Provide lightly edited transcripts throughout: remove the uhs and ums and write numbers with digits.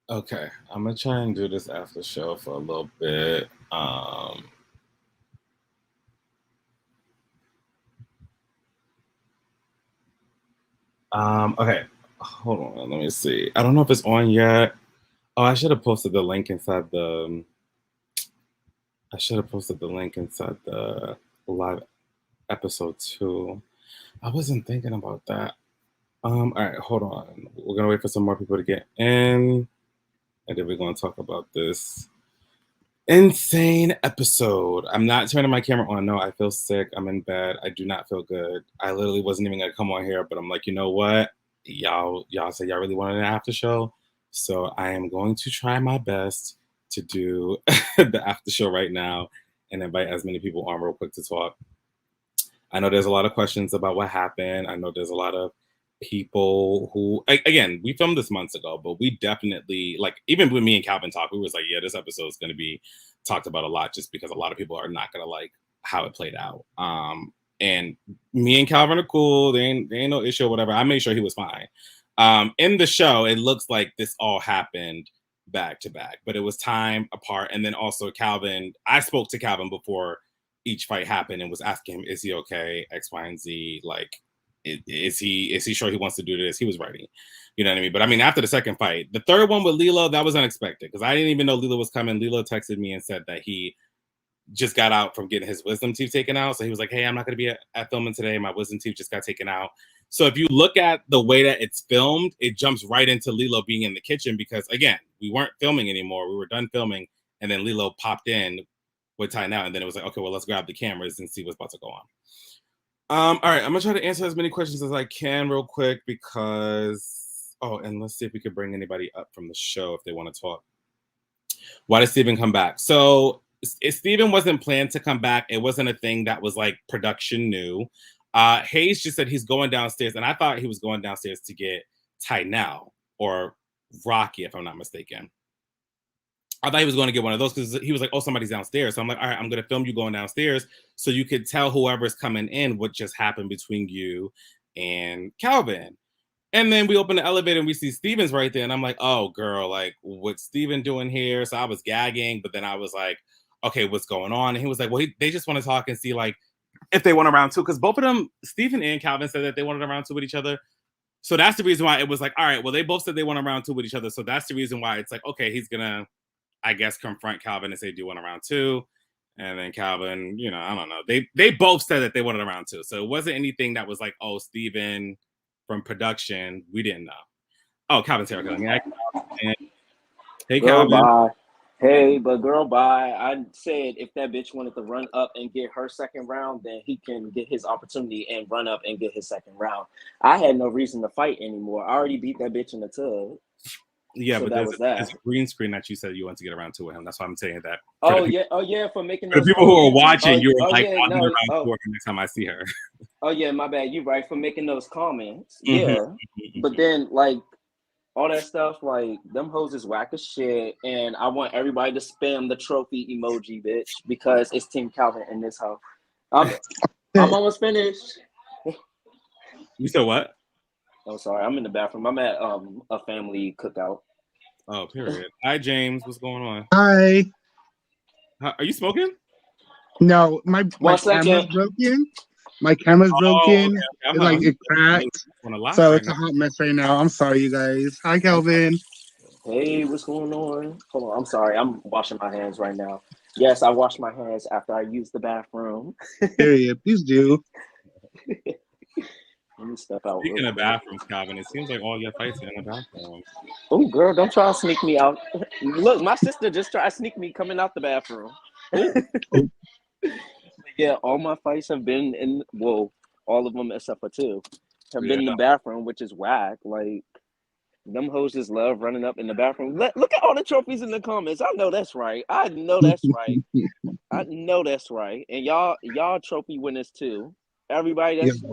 Okay, I'm gonna try and do this after show for a little bit. Okay, hold on. Let me see. I don't know if it's on yet. Oh, I should have posted the link inside the. I should have posted the link inside the live episode too. I wasn't thinking about that. All right, hold on. We're gonna wait for some more people to get in, and then we're gonna talk about this insane episode. I'm not turning my camera on. No, I feel sick. I'm in bed. I do not feel good. I literally wasn't even gonna come on here, but I'm like, you know what? Y'all said y'all really wanted an after show, so I am going to try my best to do the after show right now and invite as many people on real quick to talk. I know there's a lot of questions about what happened. I know there's a lot of people who, again, we filmed this months ago, but we definitely, like, even when me and Calvin talked, we was like, yeah, this episode is going to be talked about a lot just because a lot of people are not going to like how it played out. And me and Calvin are cool. There ain't no issue or whatever. I made sure he was fine. In the show, it looks like this all happened back to back, but it was time apart. And then also Calvin, I spoke to Calvin before each fight happened and was asking him, is he okay? X, Y, and Z. Like, is he sure he wants to do this? He was ready. You know what I mean? But I mean, after the second fight, the third one with Lilo, that was unexpected because I didn't even know Lilo was coming. Lilo texted me and said that he just got out from getting his wisdom teeth taken out. So he was like, hey, I'm not going to be at filming today. My wisdom teeth just got taken out. So if you look at the way that it's filmed, it jumps right into Lilo being in the kitchen because, again, we weren't filming anymore. We were done filming. And then Lilo popped in with Ty now. And then it was like, okay, well, let's grab the cameras and see what's about to go on. All right, I'm gonna try to answer as many questions as I can real quick because and let's see if we could bring anybody up from the show if they want to talk. Why did Steven come back? So Steven wasn't planned to come back. It wasn't a thing that was like production new. Hayes just said he's going downstairs, and I thought he was going downstairs to get Tynell or Rocky, if I'm not mistaken. I thought he was going to get one of those because he was like, oh, somebody's downstairs. So I'm like, all right, I'm going to film you going downstairs so you could tell whoever's coming in what just happened between you and Calvin. And then we open the elevator and we see Steven's right there. And I'm like, oh, girl, like, what's Steven doing here? So I was gagging, but then I was like, okay, what's going on? And he was like, well, they just want to talk and see, like, if they want a round two. Because both of them, Steven and Calvin, said that they wanted a round two with each other. So that's the reason why it was like, all right, well, they both said they want a round two with each other. So that's the reason why it's like, okay, he's going to, I guess, confront Calvin and say, do you want a round two? And then Calvin, you know, I don't know. They both said that they wanted a round two. So it wasn't anything that was like, oh, Steven from production. We didn't know. Oh, Calvin's here. Hey, Girl, Calvin. bye. Hey, but girl, bye. I said if that bitch wanted to run up and get her second round, then he can get his opportunity and run up and get his second round. I had no reason to fight anymore. I already beat that bitch in the tub. Yeah, So but that there's was that. a green screen that you said you want to get around two with him. That's why I'm saying that. Oh yeah, for making For the those people who are comments. watching, you were Oh like, yeah, I'm no. around Oh, two next time I see her. oh yeah, my bad. You right for making those comments. Mm-hmm. Yeah, but then like all that stuff, like them hoes is whack as shit, and I want everybody to spam the trophy emoji, bitch, because it's Team Calvin in this house. I'm almost finished. You said what? Oh, sorry, I'm in the bathroom. I'm at a family cookout. Oh, period. Hi, James. What's going on? Hi. Are you smoking? No, my camera's broken. My camera's broken. Okay. It's like it cracked. So it's a hot mess right now. I'm sorry, you guys. Hi, Kelvin. Hey, what's going on? Hold on. I'm sorry. I'm washing my hands right now. Yes, I wash my hands after I use the bathroom. Period. Please do. Let me step out. Speaking of bathrooms, Calvin, it seems like all your fights are in the bathroom. Oh, girl, don't try to sneak me out. Look, my sister just tried to sneak me coming out the bathroom. Yeah, all my fights have been in, well, all of them except for two have been in the bathroom, which is whack. Like, them hoes just love running up in the bathroom. Look at all the trophies in the comments. I know that's right. I know that's right. I know that's right. And y'all trophy winners too. Everybody that's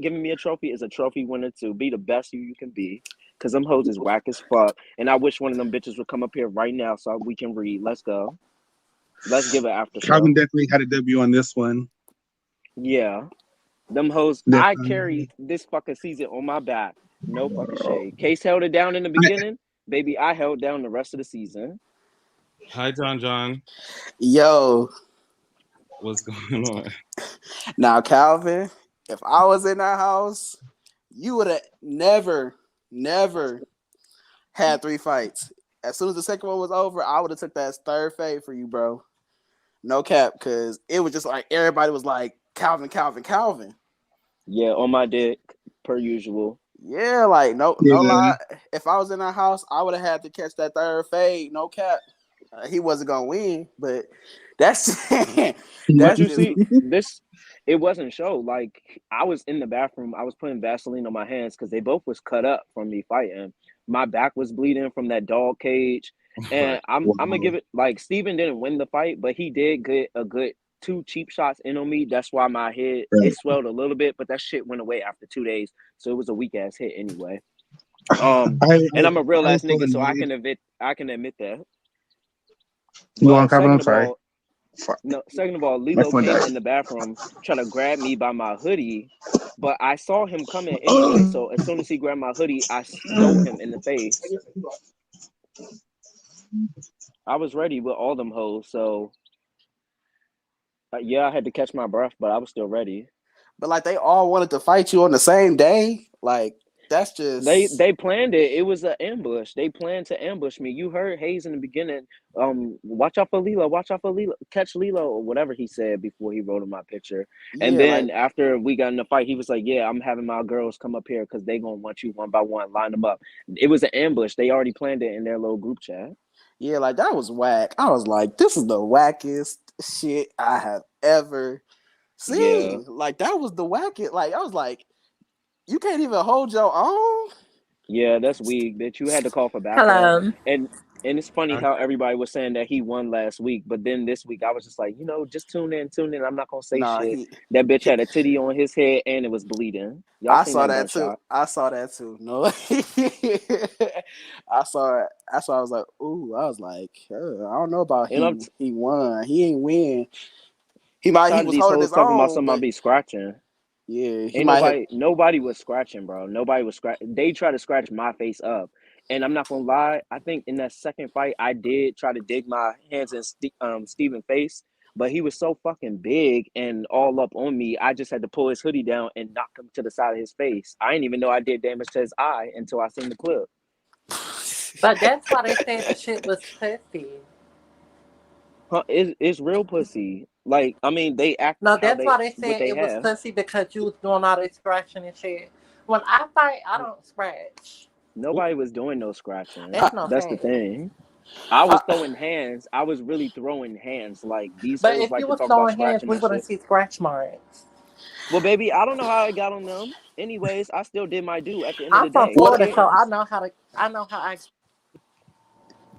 giving me a trophy is a trophy winner too. Be the best you can be. Because them hoes is whack as fuck. And I wish one of them bitches would come up here right now so we can read. Let's go. Let's give it after show. Calvin definitely had a W on this one. Yeah. Them hoes, definitely. I carry this fucking season on my back. No fucking shade. Case held it down in the beginning. Baby, I held down the rest of the season. Hi, John. Yo, What's going on? now Calvin, if I was in that house, you would have never had 3 fights. As soon as the second one was over, I would have took that third fade for you, bro. No cap, because it was just like everybody was like Calvin. Yeah, on my dick, per usual. Yeah, like no Yeah. lie. If I was in that house, I would have had to catch that third fade. No cap. He wasn't gonna win, but that's But that's you just see, this it wasn't show. Like I was in the bathroom, I was putting Vaseline on my hands because they both was cut up from me fighting. My back was bleeding from that dog cage, Right. and I'm gonna give it like Steven didn't win the fight, but he did get a good 2 cheap shots in on me. That's why my head it swelled a little bit, but that shit went away after 2 days, so it was a weak ass hit anyway. And I'm a real ass nigga, so I can admit that. You on, But Calvin? I'm sorry. second of all, My Lilo phone came died. in the bathroom trying to grab me by my hoodie, but I saw him coming anyway. So as soon as he grabbed my hoodie, I stole him in the face. I was ready with all them hoes, so yeah, I had to catch my breath, but I was still ready. but like they all wanted to fight you on the same day. Like that's just They planned it. It was an ambush. They planned to ambush me. You heard Hayes in the beginning. Watch out for Lilo. Watch out for Lilo. Catch Lilo or whatever he said before he wrote in my picture. And yeah, like then after we got in the fight, he was like, "Yeah, I'm having my girls come up here because they gonna want you one by one. Line them up." It was an ambush. They already planned it in their little group chat. yeah, like that was whack. I was like, this is the wackest shit I have ever Yeah. seen. Like that was the wackest. Like I was like, you can't even hold your own. Yeah, that's weak, bitch. You had to call for backup. Hello. And it's funny how everybody was saying that he won last week, but then this week I was just like, just tune in. I'm not gonna say Nah, shit. That bitch had a titty on his head and it was bleeding. Y'all I seen saw that that too. gunshot? I saw that too. No, I saw it. That's why I was like, ooh. I was like, I don't know about And I'm he won. He ain't win. He might. He tired of was these holding hoes his talking about own, something I but be scratching. yeah, he Ain't might have. nobody was scratching, bro. Nobody was scratch. They try to scratch my face up, and I'm not gonna lie. I think in that second fight, I did try to dig my hands in Steven's face, but he was so fucking big and all up on me. I just had to pull his hoodie down and knock him to the side of his face. I didn't even know I did damage to his eye until I seen the clip. But that's why they said the shit was pussy. Huh? It's real pussy. Like I mean, they act No, how that's they why they what said they it was have. pussy because you was doing all this scratching and shit. When I fight, I don't scratch. Nobody was doing no scratching. I, That's no That's the fact. thing. I I, was throwing hands. I was really throwing hands. Like these But hoes if like you to was talk about throwing hands, scratching we and wouldn't shit. see scratch marks. Well, baby, I don't know how I got on them. Anyways, I still did my due. At the end of I'm the from day, who what? Florida, so cares? I know how I.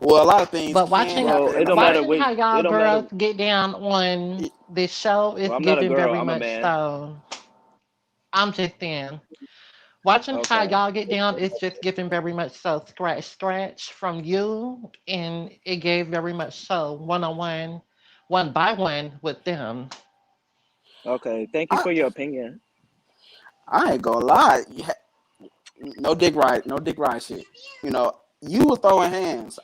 Well, a lot of things But can Well, happen it in a don't matter fight. watching what. how It y'all don't matter. girls get down on this show is Well, I'm not a giving girl. very I'm a much man. so. I'm just saying. Watching how Okay. y'all get down is just giving very much so scratch from you, and it gave very much so one on one, one by one with them. Okay. Thank you I, for your opinion. I ain't gonna lie. No dick ride shit. You were throwing hands.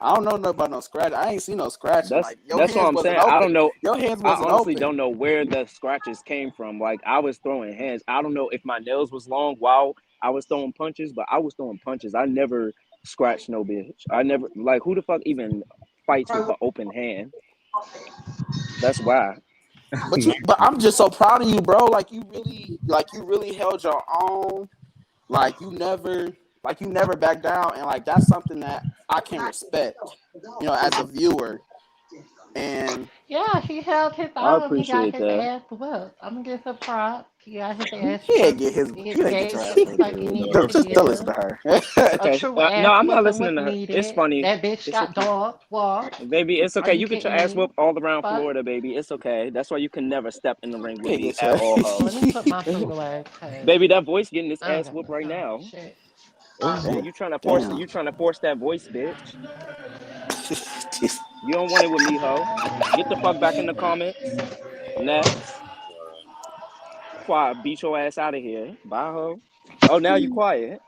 I don't know nothing about no scratch. I ain't seen no scratching. Like your That's what hands I'm wasn't saying. I open. don't know. Your hands I wasn't honestly open. don't know where the scratches came from. Like I was throwing hands. I don't know if my nails was long while I was throwing punches, but I was throwing punches. I never scratched no bitch. I never like who the fuck even fights with an open hand. That's why. But I'm just so proud of you, bro. Like you really held your own. Like you never backed down, and like that's something that I can respect. As a viewer, and Yeah, he held his I own. He got appreciate his that. ass whooped. I'm gonna give him props. He got his ass he didn't whooped. get his. He It didn't get your gave ass just whooped. like he needed to Don't listen give. to her. A Okay. true No, ass I'm not whooping was listening to her. It's needed. funny. That bitch It's got dog walked. baby. It's Are okay. you You get your kidding ass me? whooped all around Fuck. Florida, baby. It's okay. That's why you can never step in the ring with Can't me get at your. all, ho. Let me put my food away because Baby, that voice getting this I don't ass got whooped no right time for now. shit. Yeah, Oh, Damn. you trying to force that voice, bitch. You don't want it with me, ho. Get the fuck back in the comments. Next. Before I beat your ass out of here. Bye, ho. Oh, now you quiet.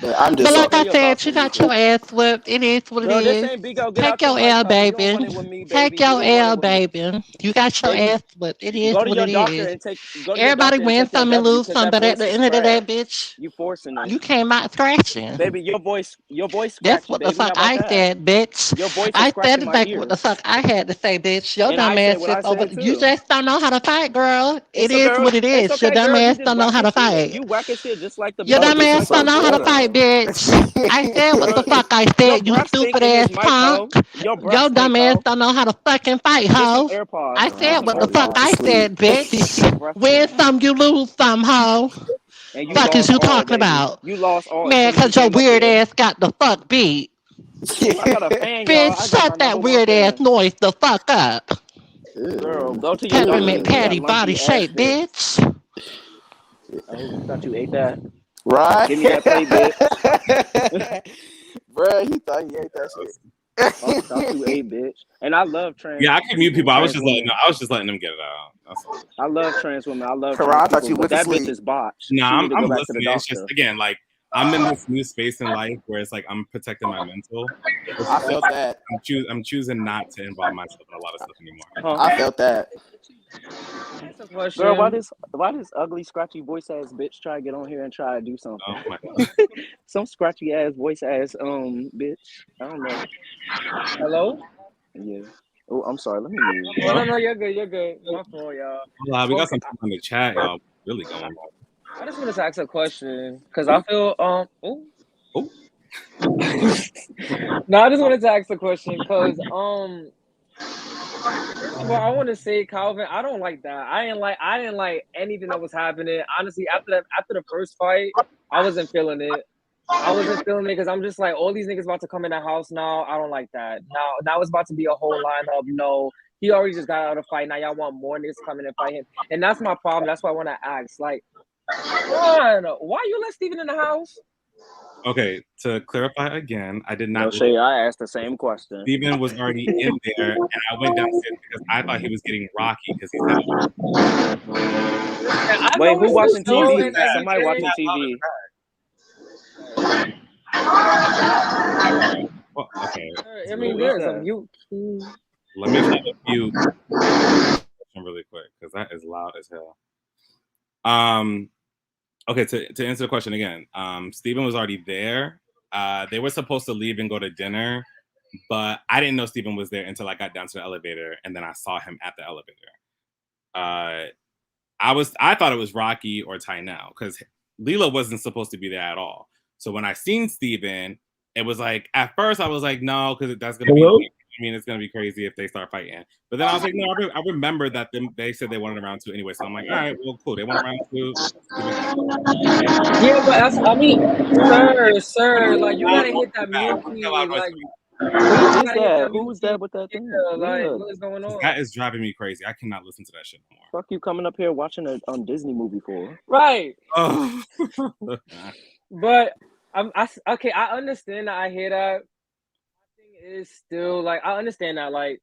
But I'm But just like I Your said, thoughts, you got Tamika. your ass whipped. It is what it Girl, this is. ain't Bigo. Get Take out your your mic, L, cuz. You don't want it baby. with me, Take baby. You your don't want it L, with me. baby. You got your Baby, ass whipped. It is go to what your it doctor is. and go to your Everybody doctor and win take your some and W lose because some, that but at voice the is end of the day, trash. bitch, You forcing it. you came out scratching. Baby, your voice That's scratchy, what the baby. How fuck about I that? said, bitch. Your voice is I said scratching my exactly what the ears. fuck I had to say, bitch. Your And I dumb said ass what I just over. said You too. just don't know how to fight, girl. It It's a is girl. what it It's is. Your okay, dumb girl. You ass just don't know whack how as to shit. fight. You whack as shit just like the Your oh, dumb this just is ass like the don't so know how to water. fight, ghetto. bitch. I said what the Girl, fuck I your said, you breath stink stupid in this ass mic, punk. hoe. Your breath Your stink, dumb ass hoe. don't know how to fucking fight, Get some hoe. AirPods. I Get said some what the I'm fuck going to AirPods. I sleep. said, bitch. Your breath Win stink. some, you lose some, hoe. And you Fuck is lost you all, talking baby. about? You lost all as Man, soon as you cause your came up weird here. ass got the fuck beat. Ooh, I got a fan, y'all. I Bitch, got my shut that number one weird ass fan. noise the fuck up. Girl, Ew. go to your doctor Peppermint and get Ew. that patty body lumpy ass shape, fixed. bitch. Oh, you thought you ate that? Right? Give me that plate, bitch. Bruh, he thought he ate that shit. Thought you ate, bitch. And I love Yeah, I can mute people. trans women. I was just letting them get it out. That's all. I love trans women. I love Karan, trans I thought people. you But went to that bitch sleep. is botched. No, She need to go I'm back to the listening. It's just doctor. again like I'm in this new space in life where it's like I'm protecting my mental. I felt that. I'm choosing not to involve myself in a lot of stuff anymore. Huh? I felt that. That's a question. Girl, why this ugly, scratchy voice ass bitch try to get on here and try to do Oh something? my god. Some scratchy ass voice ass bitch. I don't know. Hello? Yeah. Oh, I'm sorry. Let me mute. Oh, no, you're good. You're good. My fault, y'all. We got Okay, some people in the chat, y'all. Really going. I just wanted to ask a question because I feel Oh. Oh. No, I just wanted to ask a question because first of all, I want to say, Calvin, I don't like that. I didn't like anything that was happening. Honestly, after the first fight, I wasn't feeling it. I wasn't feeling it because I'm just like, all these niggas about to come in the house now. I don't like that. Now it's about to be a whole lineup. No, he already just got out of the fight. Now y'all want more niggas to come in and fight him, and that's my problem. That's why I want to ask, like, one, why you let Steven in the house? Okay, to clarify again, I did No not. shade. I asked the same question. Steven was already in there, and I went downstairs because I thought he was getting rocky because he said. Listen, I Wait, who noticed it watching still TV? in Somebody watching everything. TV. Well, okay. I mean, there's a mute key. Let me find a mute really quick because that is loud as hell. Okay, to answer the question again, Steven was already there. They were supposed to leave and go to dinner, but I didn't know Steven was there until I got down to the elevator, and then I saw him at the elevator. I thought it was Rocky or Tynell because Lila wasn't supposed to be there at all. So when I seen Steven, it was like at first I was like, no, because that's gonna be. I mean, it's gonna be crazy if they start fighting. But then I was like, no, I remember that they said they wanted around two anyway. So I'm like, all right, well, cool. They want around two. Yeah, but I mean, sir, like you gotta hit that mute key, like. Who is that? Who's that with that thing? Like, what is going on? That is driving me crazy. I cannot listen to that shit no more. Fuck you coming up here watching a Disney movie for? Right. Oh. But okay. I understand that. I hear that. I think it's still like I understand that. Like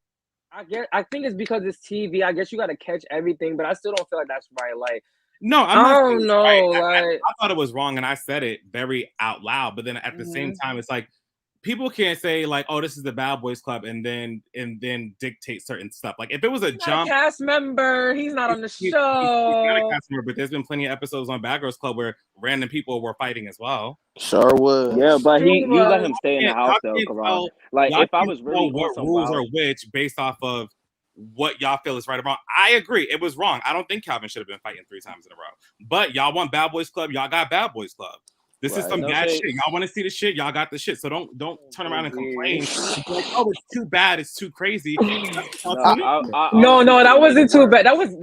I think it's because it's TV. I guess you got to catch everything, but I still don't feel like that's right. Like no, I don't know. Right. I thought it was wrong, and I said it very out loud. But then at the same time, it's like people can't say like, "Oh, this is the Bad Boys Club," and then dictate certain stuff. Like if it was a jump, cast member, he's not on the show. He's not a cast member, but there's been plenty of episodes on Bad Girls Club where random people were fighting as well. Sure was. Yeah, but you let him stay in the house though, Karan. Like if I was really what rules are which based off of what y'all feel is right or wrong. I agree, it was wrong. I don't think Calvin should have been fighting 3 times in a row. But y'all want Bad Boys Club, y'all got Bad Boys Club. This is some bad shit. Y'all want to see the shit, y'all got the shit. So don't turn around and complain. Like, oh, it's too bad, it's too crazy. No, that wasn't too bad. That was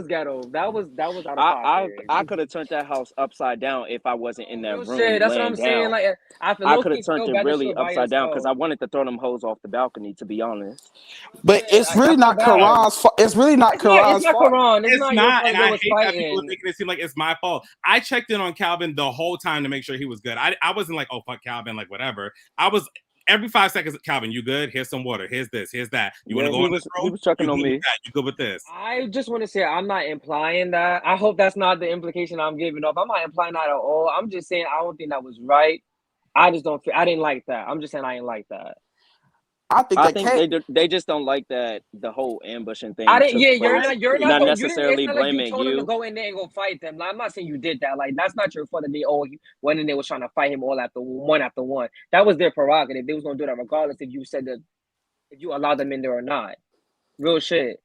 ghetto. That was out of pocket. I could have turned that house upside down if I wasn't in that room. Shit, that's what I'm saying. Like I could have turned it really upside down because I wanted to throw them hoes off the balcony, to be honest. But it's really not Karan's fault. It's really not Karan's fault. It's not. And I hate that people are making it seem like it's my fault. I checked in on Calvin the whole time to make sure he was good. I wasn't like, oh fuck Calvin, like whatever. I was every 5 seconds, Calvin, you good? Here's some water. Here's this. Here's that. You want to go in this room? He was checking you on good me. with that? You good with this? I just want to say I'm not implying that. I hope that's not the implication I'm giving off. I'm not implying that at all. I'm just saying I don't think that was right. I just don't feel. I didn't like that. I'm just saying I didn't like that. I think they just don't like that the whole ambushing thing. I didn't. took Yeah, place. you're not. Not You necessarily didn't. It's not like you blaming told him to you. go in there and go fight them. Like, I'm not saying you did that. Like, that's not your fault that they all went in there was trying to fight him all after one. That was their prerogative. They was gonna do that regardless if you said that if you allowed them in there or not. Real shit.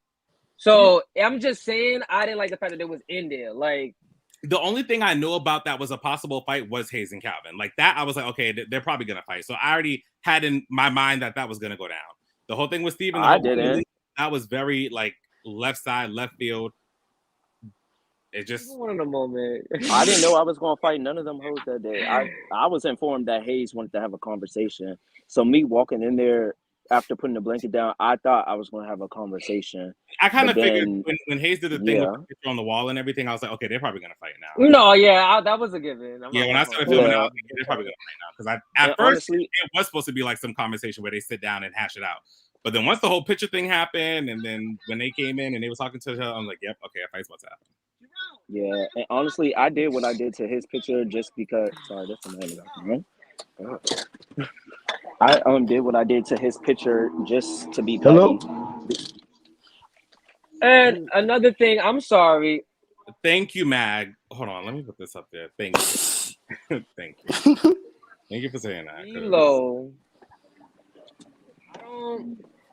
So I'm just saying I didn't like the fact that it was in there. Like, the only thing I knew about that was a possible fight was Hayes and Calvin. Like that, I was like, okay, they're probably gonna fight. So I already had in my mind that was gonna go down. The whole thing with Steven, I didn't. That was very like left side, left field. It just one in a moment. I didn't know I was gonna fight none of them hoes that day. I was informed that Hayes wanted to have a conversation. So me walking in there after putting the blanket down, I thought I was gonna have a conversation. I kind of figured when Hayes did the thing with the picture on the wall and everything, I was like, okay, they're probably gonna fight now. No, yeah, that was a given. When I started filming, I was like, they're probably gonna fight now because at first honestly, it was supposed to be like some conversation where they sit down and hash it out. But then once the whole picture thing happened, and then when they came in and they were talking to each other, I'm like, yep, okay, a fight's what's happening. Yeah, and honestly, I did what I did to his picture just because. Sorry, that's the man in the background. I did what I did to his picture just to be petty. Hello. And another thing, I'm sorry. Thank you, Mag. Hold on, let me put this up there. Thank you. Thank you. Thank you for saying that. Hello.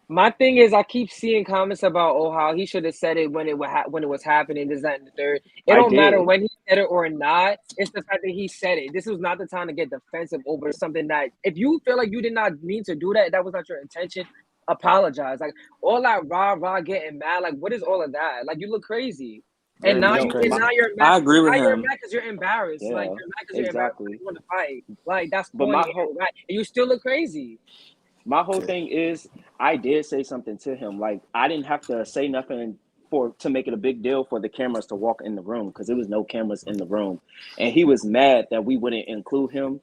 My thing is, I keep seeing comments about how he should have said it when it was happening. This, that, and the third. It don't matter when he said it or not. It's the fact that he said it. This was not the time to get defensive over something that if you feel like you did not mean to do that, that was not your intention. Apologize. Like all that rah getting mad. Like what is all of that? Like you look crazy. And now you're mad. I agree with him. You're mad because you're embarrassed. Yeah, like you're mad because you're embarrassed. You want to fight. Like that's corny. And you still look crazy. My whole thing is I did say something to him. Like I didn't have to say nothing to make it a big deal for the cameras to walk in the room because there was no cameras in the room. And he was mad that we wouldn't include him,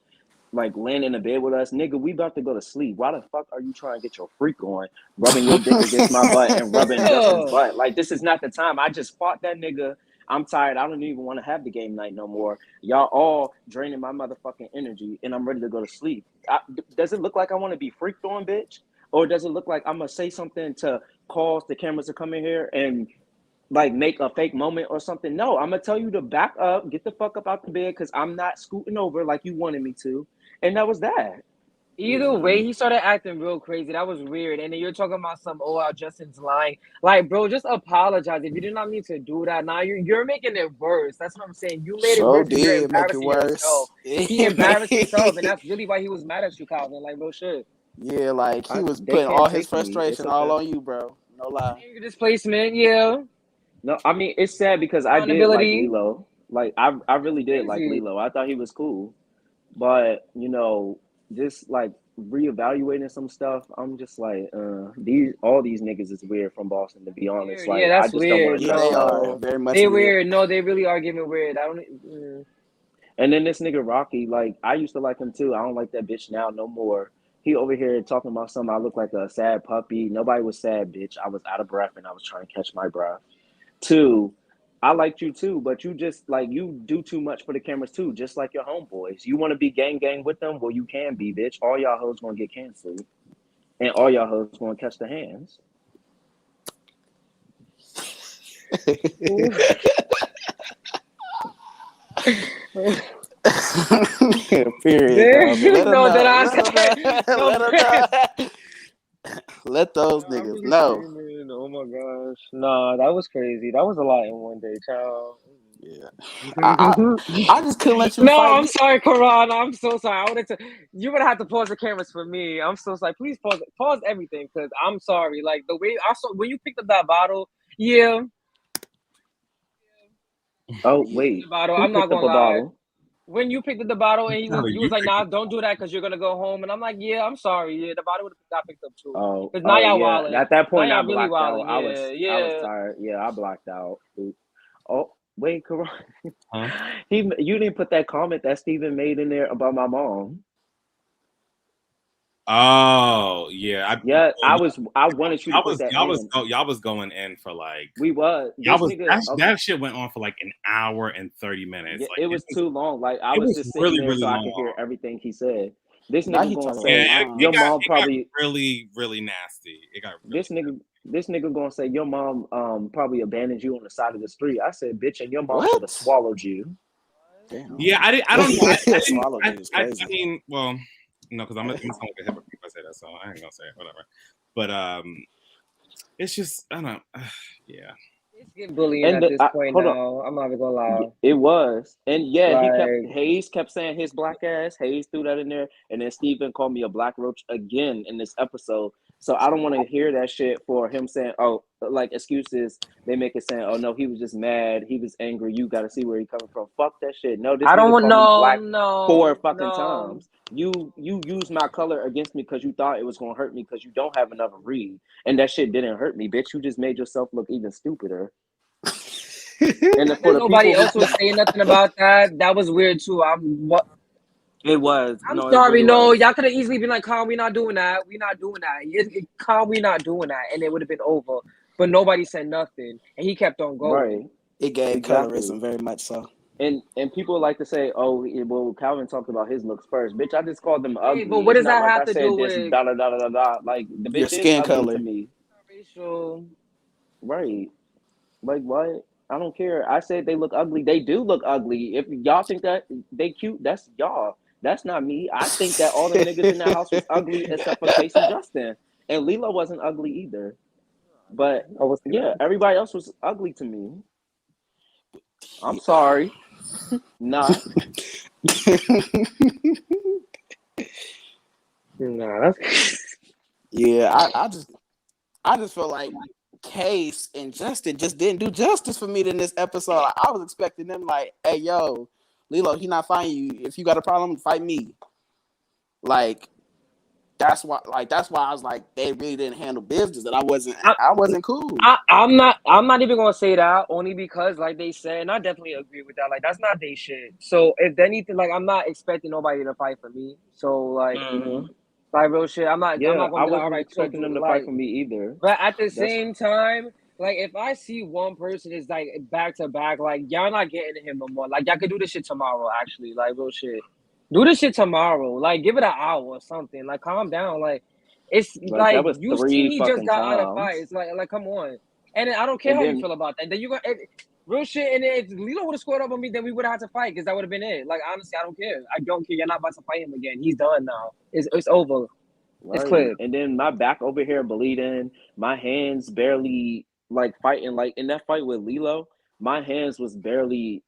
like laying in the bed with us. Nigga, we about to go to sleep. Why the fuck are you trying to get your freak on, rubbing your dick against my butt and rubbing Justin's butt? Like this is not the time. I just fought that nigga. I'm tired. I don't even want to have the game night no more. Y'all all draining my motherfucking energy, and I'm ready to go to sleep. Does it look like I want to be freaked on, bitch? Or does it look like I'm going to say something to cause the cameras to come in here and, like, make a fake moment or something? No, I'm going to tell you to back up, get the fuck up out the bed, because I'm not scooting over like you wanted me to. And that was that. Either way, he started acting real crazy. That was weird. And then you're talking about Justin's lying. Like, bro, just apologize. If you did not mean to do that, now you're making it worse. That's what I'm saying. You made it worse. You're embarrassing yourself. He embarrassed himself, and that's really why he was mad at you, Calvin. Like, real shit. Yeah, like he was putting all his frustration all on you, bro. No lie. Displacement, yeah. No, I mean it's sad because I did like Lilo. Like I really did like Lilo. I thought he was cool, but just like reevaluating some stuff, I'm just like, all these niggas is weird from Boston, to be honest. Like, yeah, that's I just weird. Don't they are very much. They weird. No, they really are giving weird. I don't. And then this nigga Rocky, like I used to like him too. I don't like that bitch now no more. He over here talking about something. I look like a sad puppy. Nobody was sad, bitch. I was out of breath and I was trying to catch my breath. 2, I liked you too, but you just like you do too much for the cameras too, just like your homeboys. You want to be gang with them? Well, you can be, bitch. All y'all hoes gonna get canceled, and all y'all hoes gonna catch the hands. Period. Let those niggas know. Oh my gosh. Nah, that was crazy. That was a lot in one day, child. Yeah. I just couldn't let you fight. I'm sorry, Karan. I'm so sorry. You would have to pause the cameras for me. I'm so sorry. Please pause everything because I'm sorry. Like the way I saw when you picked up that bottle, yeah. Oh wait. Bottle. I'm not gonna lie. Bottle? When you picked up the bottle and he was like, "Nah, don't do that because you're gonna go home." And I'm like, "Yeah, I'm sorry. Yeah, the bottle would have got picked up too." Oh, because now y'all wilding. At that point, I really blacked wilding. out. I was tired. Yeah, I blacked out. Oh wait, Karan. Huh? You didn't put that comment that Steven made in there about my mom. Oh yeah, Yeah, I wanted you to put that in. Y'all was going in for like We was y'all was nigga, that shit went on for like an hour and 30 minutes. yeah, Like it was too long. Like I it was was just sitting really, there really so I long. could hear everything he said. This Now nigga he gonna talking say about your mom probably got really, really nasty. It got really this nigga gonna say your mom probably abandoned you on the side of the street. I said, bitch, and your mom What? should have swallowed you. Damn. Yeah, I don't know. Swallowed you is I crazy. mean, well, no, because I'm gonna sound like a hypocrite if I say that, so I ain't gonna say it, whatever. But it's just I don't know. Yeah. It's getting bullying And at this point hold on. now. I'm not even gonna lie. It was. And yeah, Like, Hayes kept saying his black ass. Hayes threw that in there. And then Steven called me a black roach again in this episode. So I don't want to hear that shit for him saying, oh, like excuses. They make it saying, oh no, he was just mad. He was angry. You got to see where he coming from. Fuck that shit. No, this I don't nigga want called me black no 4 fucking no. times. You used my color against me because you thought it was going to hurt me because you don't have another read. And that shit didn't hurt me, bitch. You just made yourself look even stupider. And for the Nobody people else was saying nothing about that. That was weird too. it was. I'm No, it sorry. really No, was. y'all could have easily been like, "Calm, we not doing that. We not doing that. Calm, we not doing that," and it would have been over. But nobody said nothing, and he kept on going. Right. It gave Exactly. colorism very much so. And people like to say, oh, well, Calvin talked about his looks first. Bitch, I just called them ugly. But what It's does not that like have I to said do this with da da da da da. Like the Your bitch is skin ugly color to me. racial? Right. Like what? I don't care. I said they look ugly. They do look ugly. If y'all think that they cute, that's y'all. That's not me. I think that all them niggas in that house was ugly except for Case and Justin. And Lila wasn't ugly either. But yeah, everybody else was ugly to me. I'm sorry. Not. Nah, that's Yeah, I just feel like Case and Justin just didn't do justice for me in this episode. Like, I was expecting them like, hey yo, Lilo, he not fighting you. If you got a problem, fight me. Like that's why I was like, they really didn't handle business, and I wasn't cool. I'm not even gonna say that only because like they said, and I definitely agree with that. Like that's not they shit. So if anything, like I'm not expecting nobody to fight for me. So like like real shit, I'm not Yeah, gonna I be like, all wasn't right, chill, expecting dude. them to Like, fight for me either. but at the same time, like if I see one person is like back to back, like y'all not getting to him no more. Like y'all could do this shit tomorrow, actually. Like real shit. Do this shit tomorrow. Like give it an hour or something. Like calm down. Like it's Like that was you 3 see me just fucking got out of fight. times. It's like come on. And I don't care And how then you feel about that. Then you got real shit. And if Lilo would have scored up on me, then we would have had to fight because that would have been it. Like honestly, I don't care. I don't care. You're not about to fight him again. He's done now. It's over. It's clear. and then my back over here bleeding, my hands barely like fighting. Like in that fight with Lilo, my hands was barely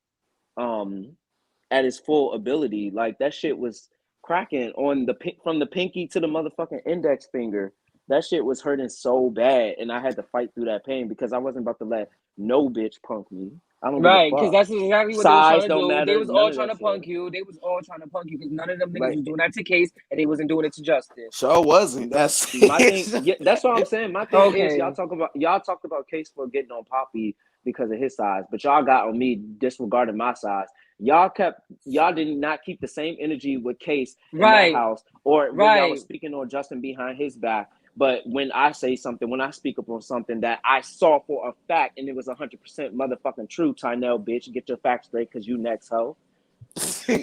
at its full ability. Like that shit was cracking on from the pinky to the motherfucking index finger. That shit was hurting so bad, and I had to fight through that pain because I wasn't about to let no bitch punk me. I don't give a Right, because fuck. that's exactly what Size they don't was trying to do. They matter. was None all of trying that to punk shit. you. They was all trying to punk you because none of them niggas Like was doing that to Case, and they wasn't doing it to Justin. Sure wasn't. That's my thing. Yeah, that's what I'm saying. My thing is Okay. y'all talked about Case for getting on Poppy because of his size, but y'all got on me disregarding my size. Y'all did not keep the same energy with Case in that house, or when y'all was speaking on Justin behind his back. But when I say something, when I speak up on something that I saw for a fact and it was 100% motherfucking true, Tynell, bitch, get your facts straight because you next hoe.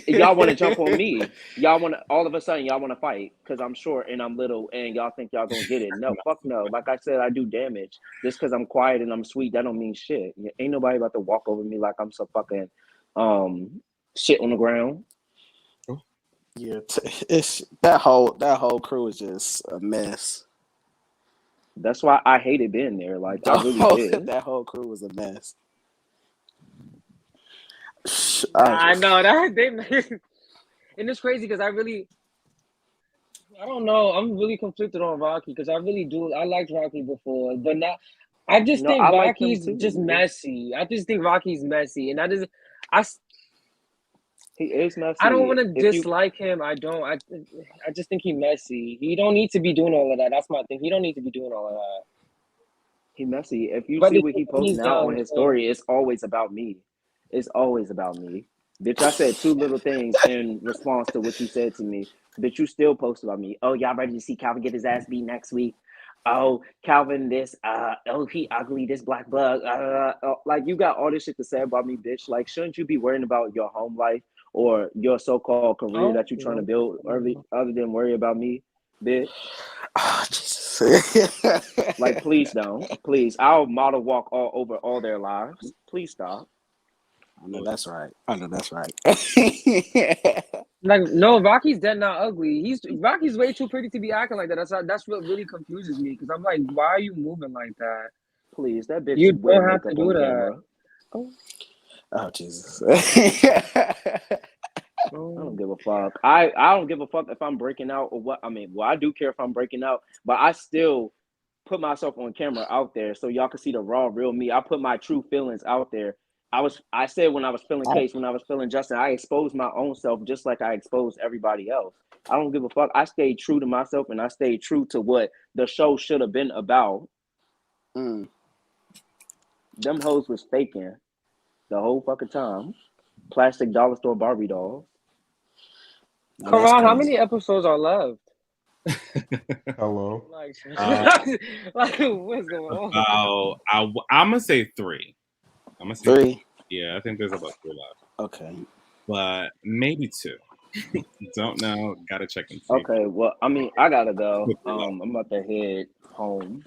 Y'all want to jump on me. Y'all want to all of a sudden y'all want to fight because I'm short and I'm little and y'all think y'all gonna get it. No, fuck no. Like I said, I do damage. Just because I'm quiet and I'm sweet, that don't mean shit. Ain't nobody about to walk over me like I'm so fucking shit on the ground. Yeah, it's that whole crew is just a mess. That's why I hated being there. Like I really did. That whole crew was a mess. I know that they and it's crazy because I don't know. I'm really conflicted on Rocky because I really do. I liked Rocky before, but now I just think I Rocky's like him too. just messy. I just think Rocky's messy, and he is messy. I don't want to dislike him. I don't. I just think he's messy. He don't need to be doing all of that. That's my thing. He don't need to be doing all of that. He messy. If you see what he posting out on his story, it's always about me. It's always about me. Bitch, I said 2 little things in response to what you said to me. Bitch, you still posted about me. Oh, y'all ready to see Calvin get his ass beat next week? Oh, Calvin, this, oh, he ugly, this black bug. Like, you got all this shit to say about me, bitch. Like, shouldn't you be worrying about your home life or your so-called career that you're trying to build other than worry about me, bitch? Oh, Jesus. Like, please don't. Please. I'll model walk all over all their lives. Please stop. I know that's right. Like, no, Rocky's dead not ugly. Rocky's way too pretty to be acting like that. That's what really confuses me because I'm like, why are you moving like that? Please, that bitch You wear don't have to makeup do on that. camera. Oh, Jesus. I don't give a fuck. I don't give a fuck if I'm breaking out or what. I mean, well, I do care if I'm breaking out, but I still put myself on camera out there so y'all can see the raw, real me. I put my true feelings out there. I said when I was feeling Case, when I was feeling Justin, I exposed my own self just like I exposed everybody else. I don't give a fuck. I stayed true to myself and I stayed true to what the show should have been about. Them hoes was faking the whole fucking time. Plastic dollar store Barbie dolls. Karan, how many episodes are left? Hello. Like, what's going on? I'm gonna say 3. I'm gonna say 3. Yeah, I think there's about 3 left. Okay. But maybe 2. Don't know. Gotta check and see. Okay, well, I mean, I gotta go. I'm about to head home.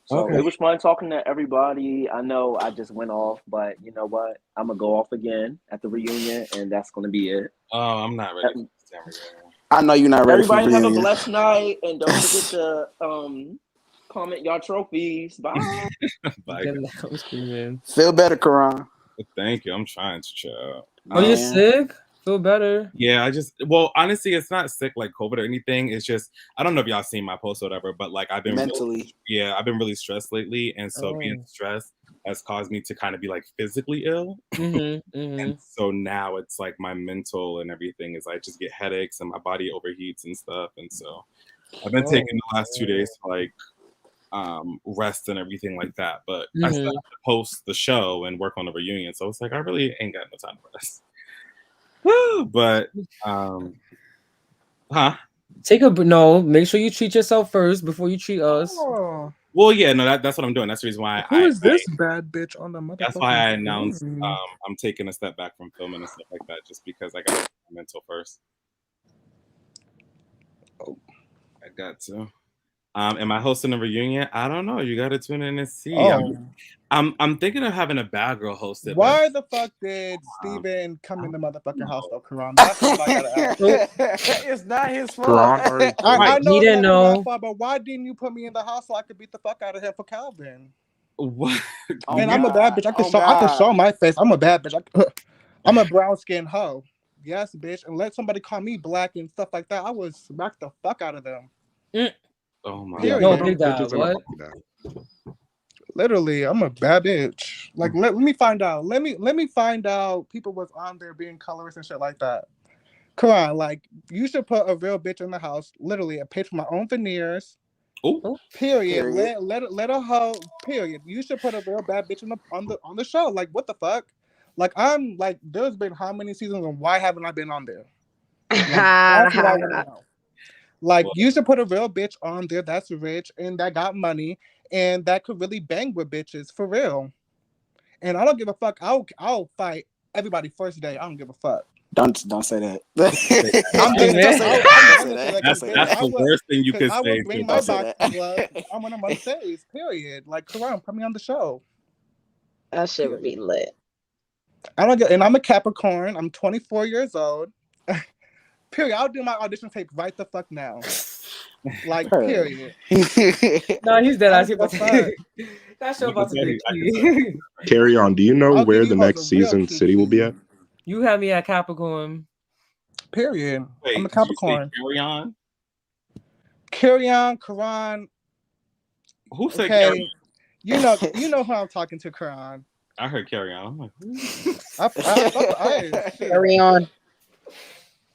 So Okay. it was fun talking to everybody. I know I just went off, but you know what? I'm gonna go off again at the reunion, and that's gonna be it. Oh, I'm not ready for this damn reunion. I know you're not ready Everybody for have reunion. a blessed night, and don't forget to comment y'all trophies. Bye. Bye. I'm screaming. Feel better, Karan. Thank you. I'm trying to chill. Oh, you're sick? Feel better? Yeah, honestly, it's not sick like COVID or anything. It's just, I don't know if y'all seen my post or whatever, but like I've been mentally. I've been really stressed lately. And so being stressed has caused me to kind of be like physically ill. And so now it's like my mental and everything is I just get headaches and my body overheats and stuff. And so I've been taking the last 2 days to like rest and everything like that. But I still have to post the show and work on the reunion. So it's like I really ain't got no time to rest. But make sure you treat yourself first before you treat us. Oh. Well, yeah, no, that's what I'm doing. That's the reason why Who is this bad bitch on the motherfucking that's why I announced I'm taking a step back from filming and stuff like that, just because I got my mental first. Oh, I got to. Am I hosting a reunion? I don't know. You got to tune in and see. I'm thinking of having a bad girl host it. Why the fuck did Steven come in the motherfucking house though, Karan? That's what I gotta ask. It's not his fault. I know he didn't know. My fault, but why didn't you put me in the house so I could beat the fuck out of him for Calvin? What? And I'm a bad bitch. I can show my face. I'm a bad bitch. I'm a brown skinned hoe. Yes, bitch. And let somebody call me black and stuff like that. I would smack the fuck out of them. Oh my God. No, big guy. What? Literally, I'm a bad bitch. Like, let me find out. Let me find out people was on there being colorist and shit like that. Come on, like, you should put a real bitch in the house. Literally, I paid for my own veneers. Oh, period. Let a hoe. Period. You should put a real bad bitch on the show. Like, what the fuck? Like, I'm like, there's been how many seasons and why haven't I been on there? Like, that's what I want to know. Like, you should put a real bitch on there that's rich and that got money and that could really bang with bitches for real. And I don't give a fuck. I'll fight everybody first day. I don't give a fuck. Don't say that. That's the worst thing you could say. I will bring my boxing gloves. I'm when I'm on stage. Period. Like, Karan, put me on the show. That shit would be lit. And I'm a Capricorn. I'm 24 years old. Period. I'll do my audition tape right the fuck now. Like, period. No, he's dead. I see about to. That show about to be. Carry on. Do you know where the next season city will be at? You have me at Capricorn. Period. Wait, I'm a Capricorn. Carry on. Carry on, Karan. Who said carry on? You know who I'm talking to, Karan. I heard carry on. I'm like, who? Carry on.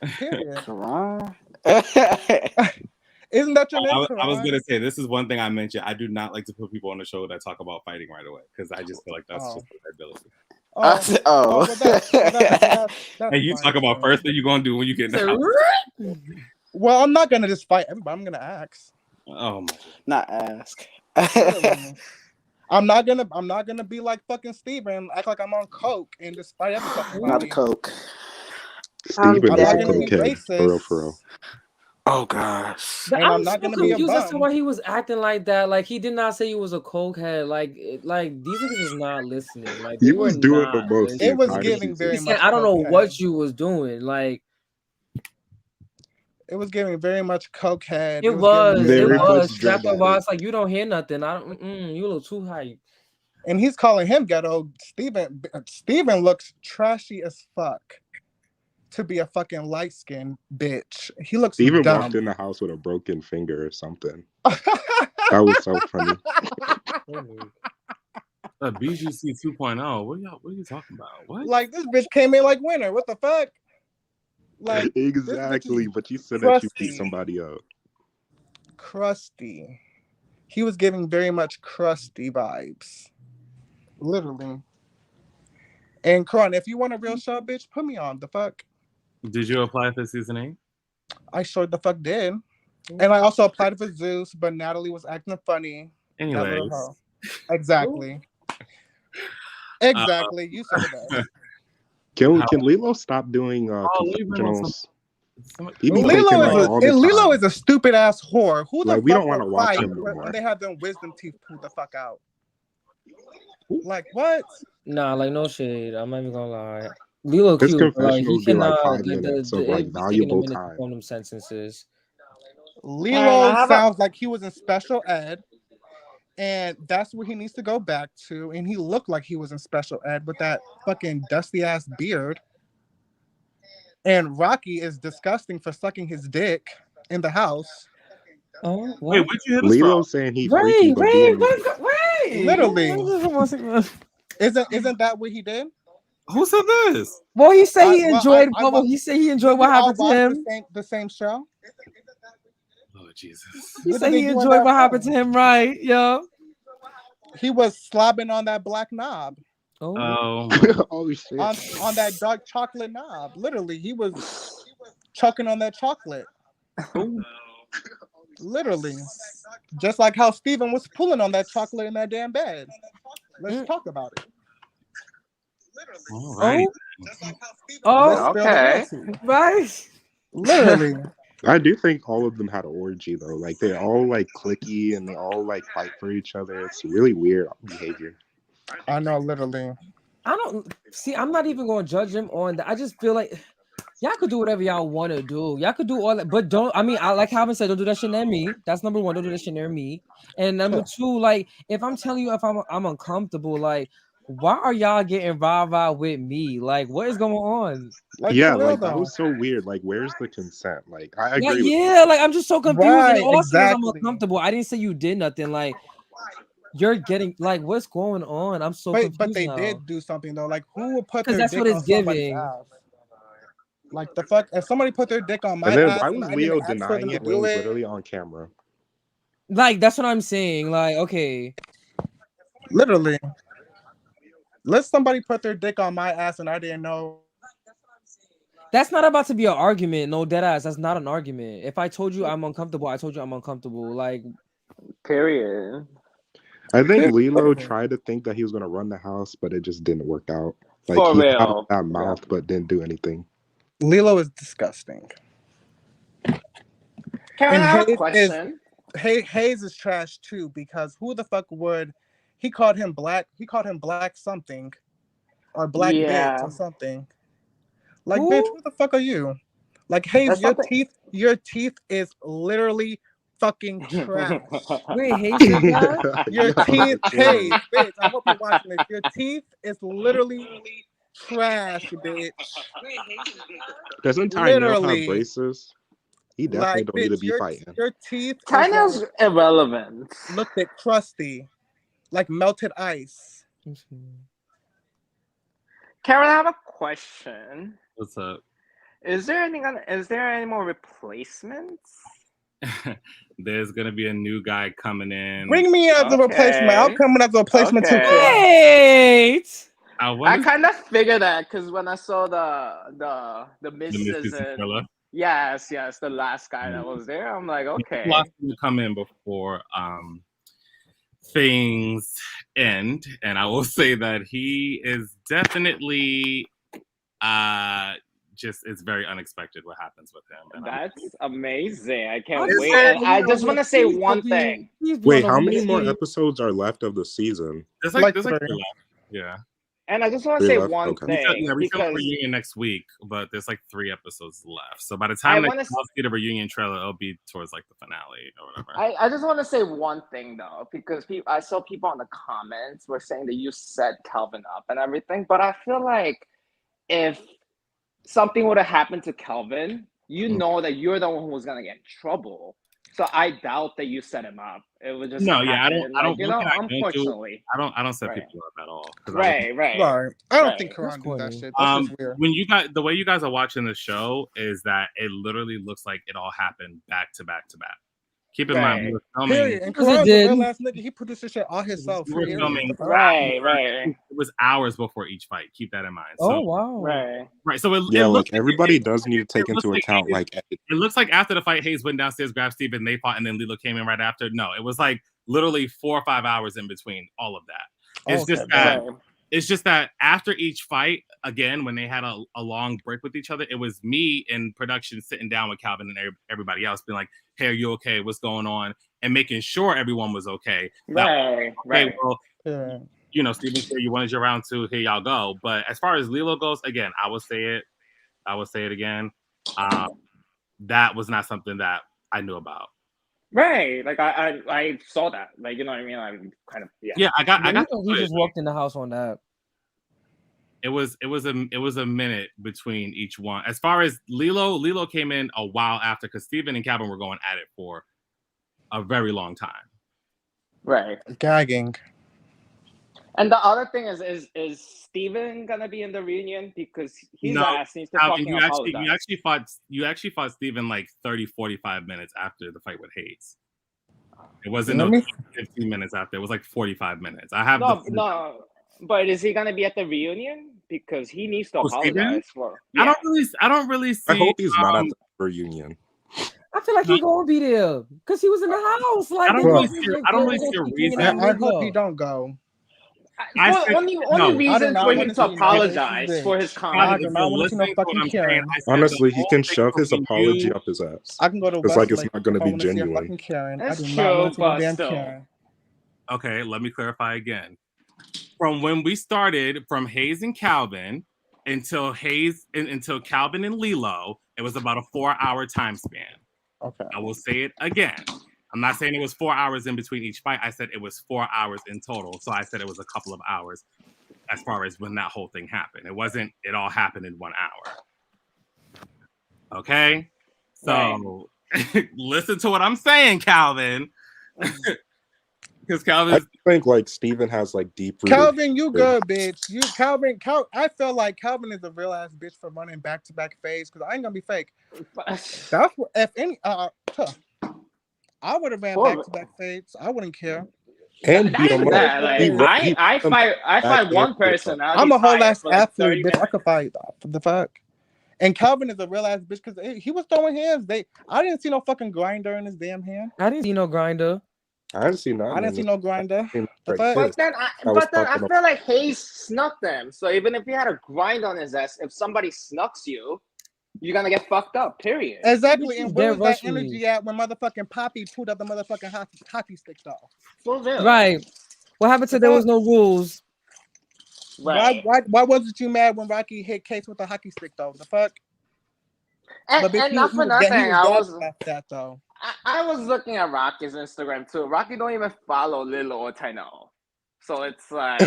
Period. Karan. Isn't that your name? I was gonna say this is one thing I mentioned. I do not like to put people on the show that talk about fighting right away because I just feel like that's just their ability. Oh. That's Hey, you fine, talk about too. first thing you gonna do when you get in the house. Well, I'm not gonna just fight everybody. I'm gonna ask. Oh my. Not ask. I'm not gonna be like fucking Steven and act like I'm on coke and just fight every fucking Not body. the coke. Steven I'm is not a gonna be cokehead. racist. For real. Oh gosh. And I'm not so gonna be a confused as to bum. why he was acting like that. Like he did not say he was a cokehead. Like these niggas was not listening. Like He they were was doing the not most the It was entire giving season. He very said, much "I don't know what cokehead. you was doing." Like It was giving very much cokehead. it It was giving was, very Very much. much Cause drug after a while, addict. it's like you don't hear nothing. I don't. You a little too hype. And he's calling him ghetto. Steven looks trashy as fuck to be a fucking light skinned bitch. He looks Steven dumb. walked in the house with a broken finger or something. That was so funny. BGC 2.0. What are you talking about? What? Like this bitch came in like winner. What the fuck? Like Exactly, but you said crusty. that you beat somebody up. Crusty. He was giving very much crusty vibes. Literally. And Karan, if you want a real show, bitch, put me on. The fuck? Did you apply for season 8? I sure the fuck did. And I also applied for Zeus, but Natalie was acting funny. Anyways. Exactly. Exactly. You said it best. Can Lilo stop doing confessionals? He be faking like all the Lilo time. is a stupid ass whore. Who the Like, fuck we don't want to will watch fight him no more. when they have them wisdom teeth pulled the fuck out? Like what? Nah, like no shade. I'm not even gonna lie. Lilo His cute, but like he confessionals be like cannot. 5 minutes of It like be taking a valuable minute to time. form them sentences. Lilo sounds like he was in special ed, and that's where he needs to go back to. And he looked like he was in special ed with that fucking dusty ass beard. And Rocky is disgusting for sucking his dick in the house. Oh, what? Wait, where'd you hear this from? Lilo saying he freaky but doing it. Literally. Isn't that what he did? Who said this? Well, he said he enjoyed. He said he enjoyed what happened to him. The same show. Oh Jesus! He said he enjoyed what happened to him, right? Yeah. He was slobbing on that black knob. Oh, oh shit! On that dark chocolate knob. Literally, he was chucking on that chocolate. Literally, just like how Steven was pulling on that chocolate in that damn bed. Let's talk about it. Alrighty. Okay. Right. Literally. I do think all of them had an orgy though. Like they're all like cliquey and they all like fight for each other. It's really weird behavior. I know, literally. I don't see. I'm not even going to judge him on that. I just feel like y'all could do whatever y'all want to do. Y'all could do all that, but don't. I mean, I like Calvin said, don't do that shit near me. That's number one. Don't do that shit near me. And number two, like if I'm telling you if I'm uncomfortable, like why are y'all getting rah with me? Like what is going on? Like, yeah, like that was so weird. Like where's the consent? Like I agree. Yeah, like I'm just so confused. Right, And all exactly. I'm uncomfortable. I didn't say you did nothing. Like you're getting like what's going on? I'm so confused. But they now. did do something though. Like who would put Because their that's dick what on it's somebody's giving. ass? Like the fuck, if somebody put their dick on my and then ass why and was I Leo didn't ask for them denying to it when it do was it, literally on camera? Like that's what I'm saying. Like okay, literally, let somebody put their dick on my ass and I didn't know. that's not about to be an argument. No, dead ass. That's not an argument. If I told you I'm uncomfortable, I told you I'm uncomfortable. Like, period. I think Lilo tried to think that he was gonna run the house, but it just didn't work out. Like For he real. had that mouth, but didn't do anything. Lilo is disgusting. Can I have a question? Hayes is trash too because who the fuck would? He called him black. He called him black something, or black bitch or something. Like bitch, who the fuck are you? Like Hayes, your teeth is literally fucking trash. wait, Hayes said that? Your teeth, Hayes, bitch. I hope you're watching this. Your teeth is literally trash, bitch. Doesn't Tyrell have braces? He definitely don't need to be fighting. Your teeth kind of irrelevant. Look at crusty, like melted ice. Karen, I have a question. What's up? Is there any more replacements? There's gonna be a new guy coming in. Bring me as a replacement. I'll come in as a replacement too. Wait. I kind of figured that because when I saw the misses and yes, the last guy that was there, I'm like, okay. Lots to come in before things end, and I will say that he is definitely just it's very unexpected what happens with him. And that's amazing. I can't just wait. say, And I just want to say one thing. Wait, how many more episodes are left of the season? There's like 3 left. Yeah. And I just want to say one thing. We film a reunion next week, but there's like 3 episodes left. So by the time they see the reunion trailer, it'll be towards like the finale or whatever. I just want to say one thing though, because I saw people in the comments were saying that you set Calvin up and everything, but I feel like if something would have happened to Calvin, you know that you're the one who was gonna get in trouble. So I doubt that you set him up. It was just I don't. Unfortunately, I don't set people up at all. Right. I don't think Karan do that shit. That's just weird. When the way you guys are watching the show is that it literally looks like it all happened back to back to back. Keep in mind, we were filming. Period. And Karan's a real ass nigga. He produced this shit all himself. We were filming. Right. It was hours before each fight. Keep that in mind. Oh wow. Right. So like everybody does need to take into account like it looks like after the fight, Hayes went downstairs, grabbed Steve, and they fought, and then Lilo came in right after. No, it was like literally 4 or 5 hours in between all of that. It's just that after each fight, again, when they had a long break with each other, it was me in production sitting down with Calvin and everybody else being like, hey, are you okay? What's going on? And making sure everyone was okay. Right. Well, Steven, you wanted your round 2. Here y'all go. But as far as Lilo goes, again, I will say it again. That was not something that I knew about. Right, like I saw that, like, you know what I mean. I'm kind of I got. He just walked in the house on that. It was a minute between each one. As far as Lilo came in a while after because Steven and Calvin were going at it for a very long time. Right, gagging. And the other thing is Steven gonna be in the reunion because his ass needs to fucking apologize. You actually fought Steven like 30-45 minutes after the fight with Hayes. It wasn't 15 minutes after. It was like 45 minutes. I have no. But is he gonna be at the reunion? Because he needs to apologize for. Yeah. I don't really see. I hope he's not at the reunion. I feel like he's gonna be there because he was in the house. Like I don't really see a reason. I hope he don't go. Only reason for him to apologize for his comment. Honestly, he can shove his apology up his ass. I can go to like it's not going to be genuine. That's true, but still. Okay, let me clarify again. From when we started, from Hayes and Calvin until Calvin and Lilo, it was about a 4-hour time span. Okay, I will say it again. I'm not saying it was 4 hours in between each fight. I said it was 4 hours in total. So I said it was a couple of hours as far as when that whole thing happened. It all happened in 1 hour. Okay? So listen to what I'm saying, Calvin. Because Calvin, I think like Steven has like deep. Calvin, you good, bitch. I feel like Calvin is a real ass bitch for running back to back phase. Because I ain't gonna be fake. That's what if any I would have ran back to back fades. I wouldn't care. And beat him up. I fight one person. I'm a whole ass athlete, bitch. I could fight. The fuck. And Calvin is a real ass bitch because he was throwing hands. I didn't see no fucking grinder in his damn hand. I didn't see no grinder. I didn't see none. I didn't see no grinder. But then I feel like Hayes snuck them. So even if he had a grind on his ass, if somebody snucks you, you're gonna get fucked up, period. Exactly. And where was that energy at when motherfucking Poppy pulled up the motherfucking hockey stick though? For real. Right. What happened to there was no rules? Right. Why wasn't you mad when Rocky hit Case with the hockey stick though? The fuck? And not for nothing, I was looking at Rocky's Instagram too. Rocky don't even follow Lilo or Tino. So it's like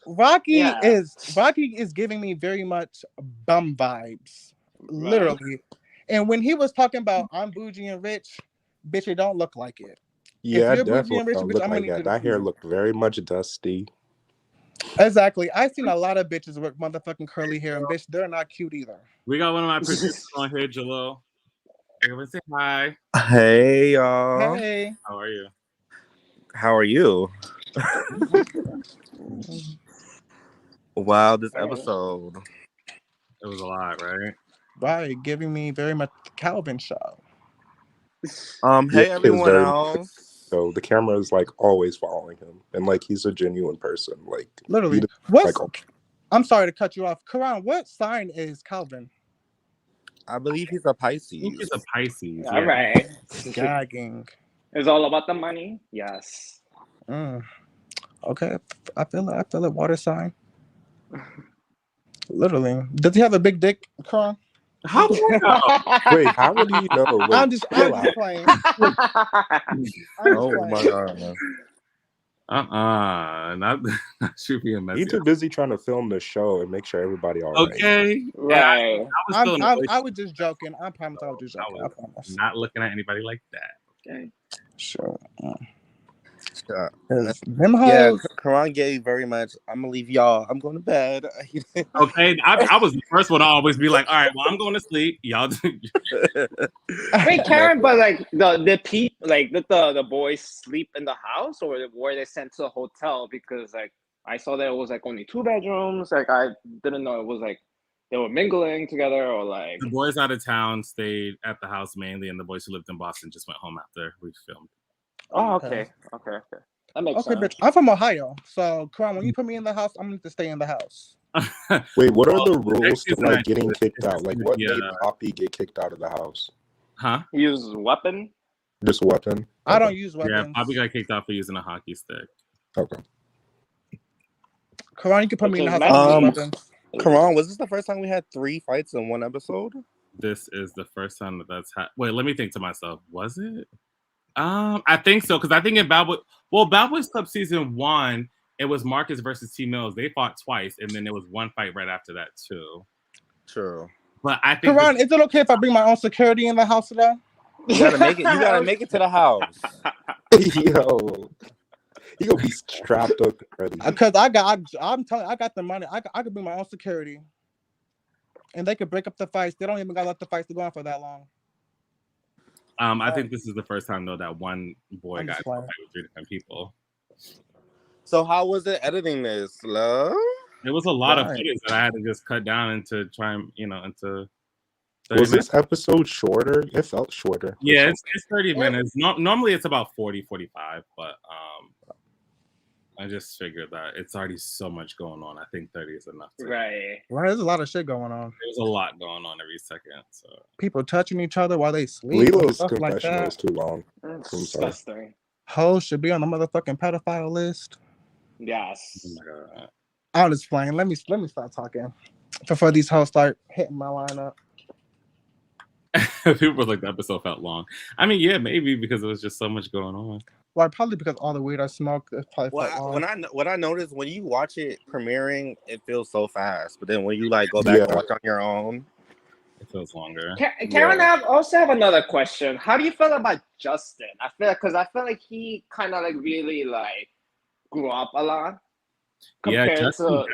Rocky is giving me very much bum vibes. Literally. And when he was talking about I'm bougie and rich, bitch, it don't look like it. Yeah, it definitely don't look like that. That hair looked very much dusty. Exactly. I've seen a lot of bitches with motherfucking curly hair, and bitch, they're not cute either. We got one of my producers on here, Jalil. Everyone say hi. Hey, y'all. Hey. How are you? How are you? Wow, this All right. episode. It was a lot, right? Right, giving me very much the Calvin show. Hey Yeah, he is everyone very. else. So the camera is like always following him, and like he's a genuine person. Like he Literally. does, What's? like I'm sorry to cut you off, Karan. What sign is Calvin? I believe he's a I think he's a Pisces. Pisces. All Yeah. right. Gagging. It's all about the money. Yes. Okay, I feel it. I feel it. Water sign. Literally. Does he have a big dick, Karan? How do you know? wait, how would he know? Wait, I'm just chill out. playing. I'm just Oh playing. my god. Not should be a messy. He's too busy trying to film the show and make sure everybody all right. Okay. Right. I was feeling I was just joking. I promise I was just joking. I promise. not looking at anybody like that. Okay. Sure. Yeah, Them yeah, hoes. Karan gave very much. I'm gonna leave y'all. I'm going to bed. Okay. I was the first one to always be like, all right, well, I'm going to sleep. Y'all Wait, Karen, but like the people, like the boys sleep in the house, or were they sent to a hotel? Because like I saw that it was like only 2 bedrooms. Like I didn't know it was like they were mingling together, or like the boys out of town stayed at the house mainly, and the boys who lived in Boston just went home after we filmed. Oh, okay. That makes Okay, sense. bitch. I'm from Ohio, so Karan, when you put me in the house, I'm going to stay in the house. Wait, what are the Well, rules to season like I getting did, kicked it's out? Like, gonna what be, made Poppy get kicked out of the house? Huh? He uses weapon. Just weapon? I don't use weapons. Yeah, Poppy got kicked out for using a hockey stick. Okay. Karan, you can put me in the house. I don't use weapons. Karan, was this the first time we had 3 fights in one episode? This is the first time that's happened. Wait, let me think to myself. Was it? I think so, because I think in Bad Boys Club season 1, it was Marcus versus T Mills. They fought twice, and then there was one fight right after that too. True. But I think Karan, is it okay if I bring my own security in the house today? You gotta make it. You gotta make it to the house. Yo, he gonna be strapped up ready. Because I'm telling you, I got the money. I could bring my own security, and they could break up the fights. They don't even gotta let the fights go on for that long. I think this is the first time though that one boy got into a fight with 3 different people. So how was it editing this, love? It was a lot of footage that I had to just cut down into try and into. Was this episode shorter? It felt shorter. Yeah, it's 30 minutes. Normally it's about 40, 45, but I just figured that it's already so much going on. I think 30 is enough. Right. There's a lot of shit going on. There's a lot going on every second. So people touching each other while they sleep. Lilo's Stuff like confessional that. is too long. That's I'm sorry. disgusting. Hoes should be on the motherfucking pedophile list. Yes. Oh my God. I'm just playing. Let me start talking before these hoes start hitting my lineup. People were like, the episode felt long. I mean, yeah, maybe because there was just so much going on. Well, probably because all the weed I smoked. It probably felt long. What I noticed when you watch it premiering, it feels so fast. But then when you like go back and watch on your own, it feels longer. Karen, I also have another question. How do you feel about Justin? I feel like he kind of like really like grew up a lot. Yeah, Compared Justin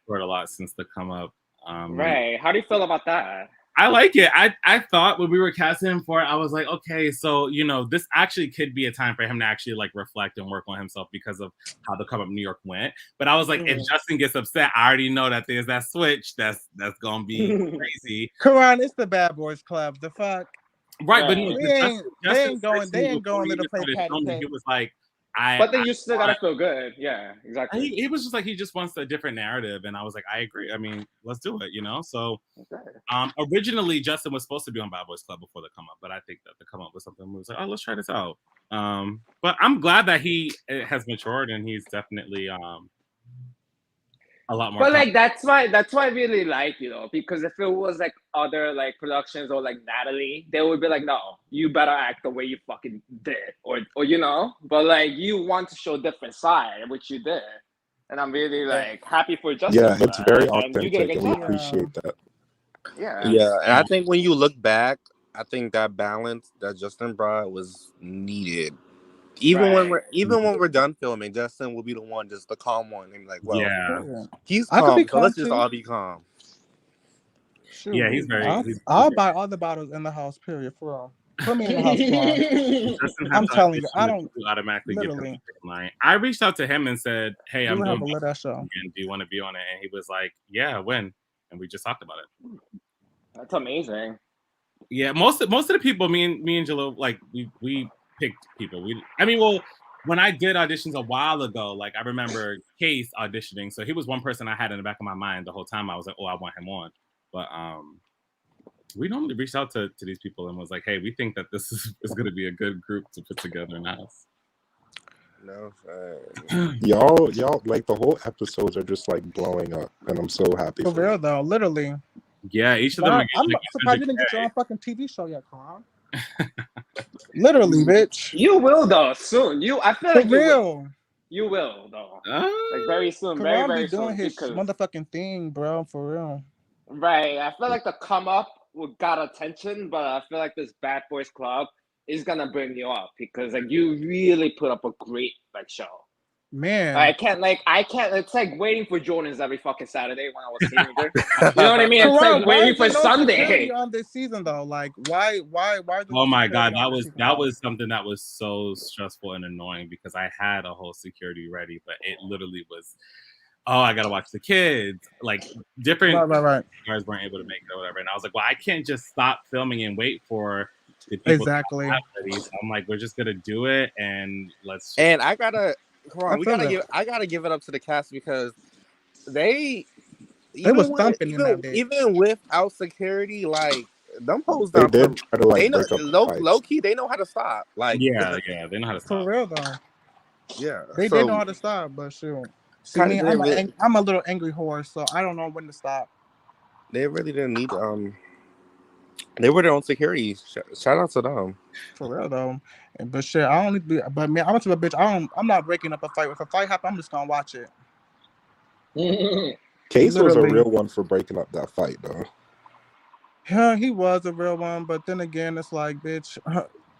to a lot since the come up. Right. How do you feel about that? I like it. I thought when we were casting him for it, I was like, okay, so this actually could be a time for him to actually like reflect and work on himself because of how the come up New York went. But I was like, if Justin gets upset, I already know that there's that switch that's gonna be crazy. Karan, it's the Bad Boys Club. The fuck. Right, but no, they ain't going to play patty cake. He was like, but then you still gotta feel good. Yeah, exactly. He was just like, he just wants a different narrative, and I was like, I agree. I mean, let's do it, So, originally Justin was supposed to be on Bad Boys Club before the come up, but I think that the come up was something we was like, oh, let's try this out. But I'm glad that he has matured and he's definitely a lot more. But like that's why I really like because if it was like other like productions or like Natalie, they would be like, no, you better act the way you fucking did, or But like you want to show a different side, which you did, and I'm really like happy for Justin. Yeah, it's very and authentic, and we appreciate that. Yeah, and I think when you look back, I think that balance that Justin brought was needed. Even when we're done filming, Justin will be the one, just the calm one, and like, well, he's calm, so let's just all be calm. Shoot. Yeah, he's very. I'll buy all the bottles in the house. Period. For real. Put me in the house, Quan. Justin has I'm to telling you, audition I if don't people automatically give him literally. the green light. I reached out to him and said, "Hey, We I'm would have doing to let that show. again. Do you want to be on it?" And he was like, "Yeah, when?" And we just talked about it. That's amazing. Yeah, most of the people, me and Jalil, like we picked people. When I did auditions a while ago, like I remember Case auditioning, so he was one person I had in the back of my mind the whole time. I was like, "Oh, I want him on," but we normally reached out to these people and was like, "Hey, we think that this is going to be a good group to put together in the house." No, y'all, like the whole episodes are just like blowing up, and I'm so happy For for real you. though, literally. Yeah, each of them. I'm surprised you didn't get your own fucking TV show yet, Quan. Literally, bitch. You will though soon. I feel For like you real. will. You will though. Like very soon, very Karan very be doing soon. his Because motherfucking thing, bro. For real. right, I feel like the come up got attention, but I feel like this Bad Boys Club is gonna bring you up because like you really put up a great like show. Man, I can't. It's like waiting for Jordans every fucking Saturday when I was a teenager. You know what I mean? It's Karan, like why waiting is for there no Sunday. security on this season though? Like, why? Oh my god, that was something that was so stressful and annoying because I had a whole security ready, but it literally was, oh, I gotta watch the kids. Like different right. guys weren't able to make it or whatever, and I was like, well, I can't just stop filming and wait for the people exactly. to have ready. So I'm like, we're just gonna do it and let's. And I gotta give it up to the cast because they was thumping in that bitch. Even without security, like them hoes They down did try to like they know break up low key, they know how to stop. Like yeah, they know how to stop. For real though. Yeah. They did know how to stop, but shoot. See me, I'm a little angry horse, so I don't know when to stop. They really didn't need they were their own security. Shout out to them. For real though. But shit, I don't need to be. But man, I'm a bitch. I'm not breaking up a fight. If a fight happens, I'm just gonna watch it. Case was a real one for breaking up that fight, though. Yeah, he was a real one. But then again, it's like, bitch.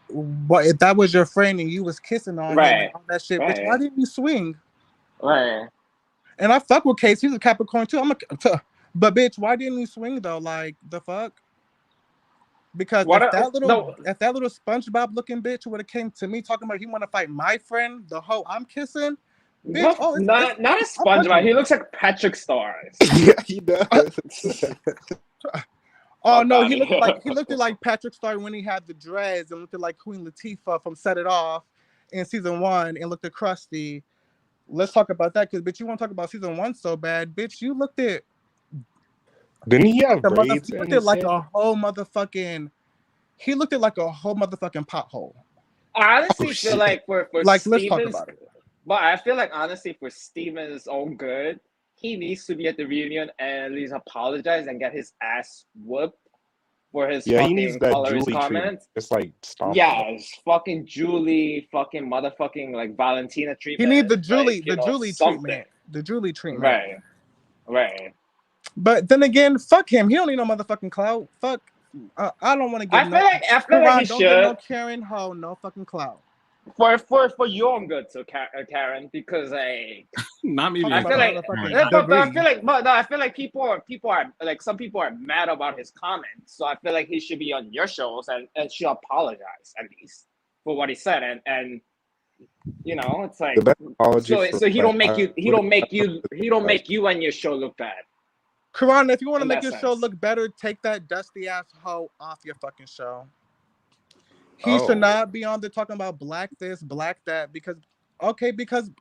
But if that was your friend and you was kissing on him and all that shit, bitch, why didn't you swing? Right. And I fuck with Case. He's a Capricorn too. But bitch, why didn't you swing though? Like the fuck? Because if that little SpongeBob looking bitch would have came to me talking about he want to fight my friend, the hoe I'm kissing, bitch. Oh, not a SpongeBob. He looks like Patrick Stars. Yeah, he does. Oh no, he looked like Patrick Star when he had the dreads and looked like Queen Latifah from Set It Off in season 1 and looked at Krusty. Let's talk about that because bitch, you want to talk about season 1 so bad, bitch. You looked at. Didn't he have braids? He looked at like a whole motherfucking. He looked at like a whole motherfucking pothole. I honestly feel like for like Steven's, let's talk about it. But I feel like honestly for Steven's own good, he needs to be at the reunion and at least apologize and get his ass whooped for his he needs that colorist Julie comments. treatment. It's like stop. Yeah, it's fucking Julie, fucking motherfucking like Valentina treatment. He needs the Julie, like, Julie treatment. The Julie treatment. Right. But then again, fuck him. He don't need no motherfucking clout. Fuck. I don't want to get. I feel like he don't should. Get no Karen ho, no fucking clout. For your own good, so Karen, because not me. I feel like people are like some people are mad about his comments, so I feel like he should be on your shows and should apologize at least for what he said, and you know it's like so he don't make you and your show look bad. Karan, if you want to make your show look better, take that dusty ass hoe off your fucking show. He should not be on there talking about black this, black that, because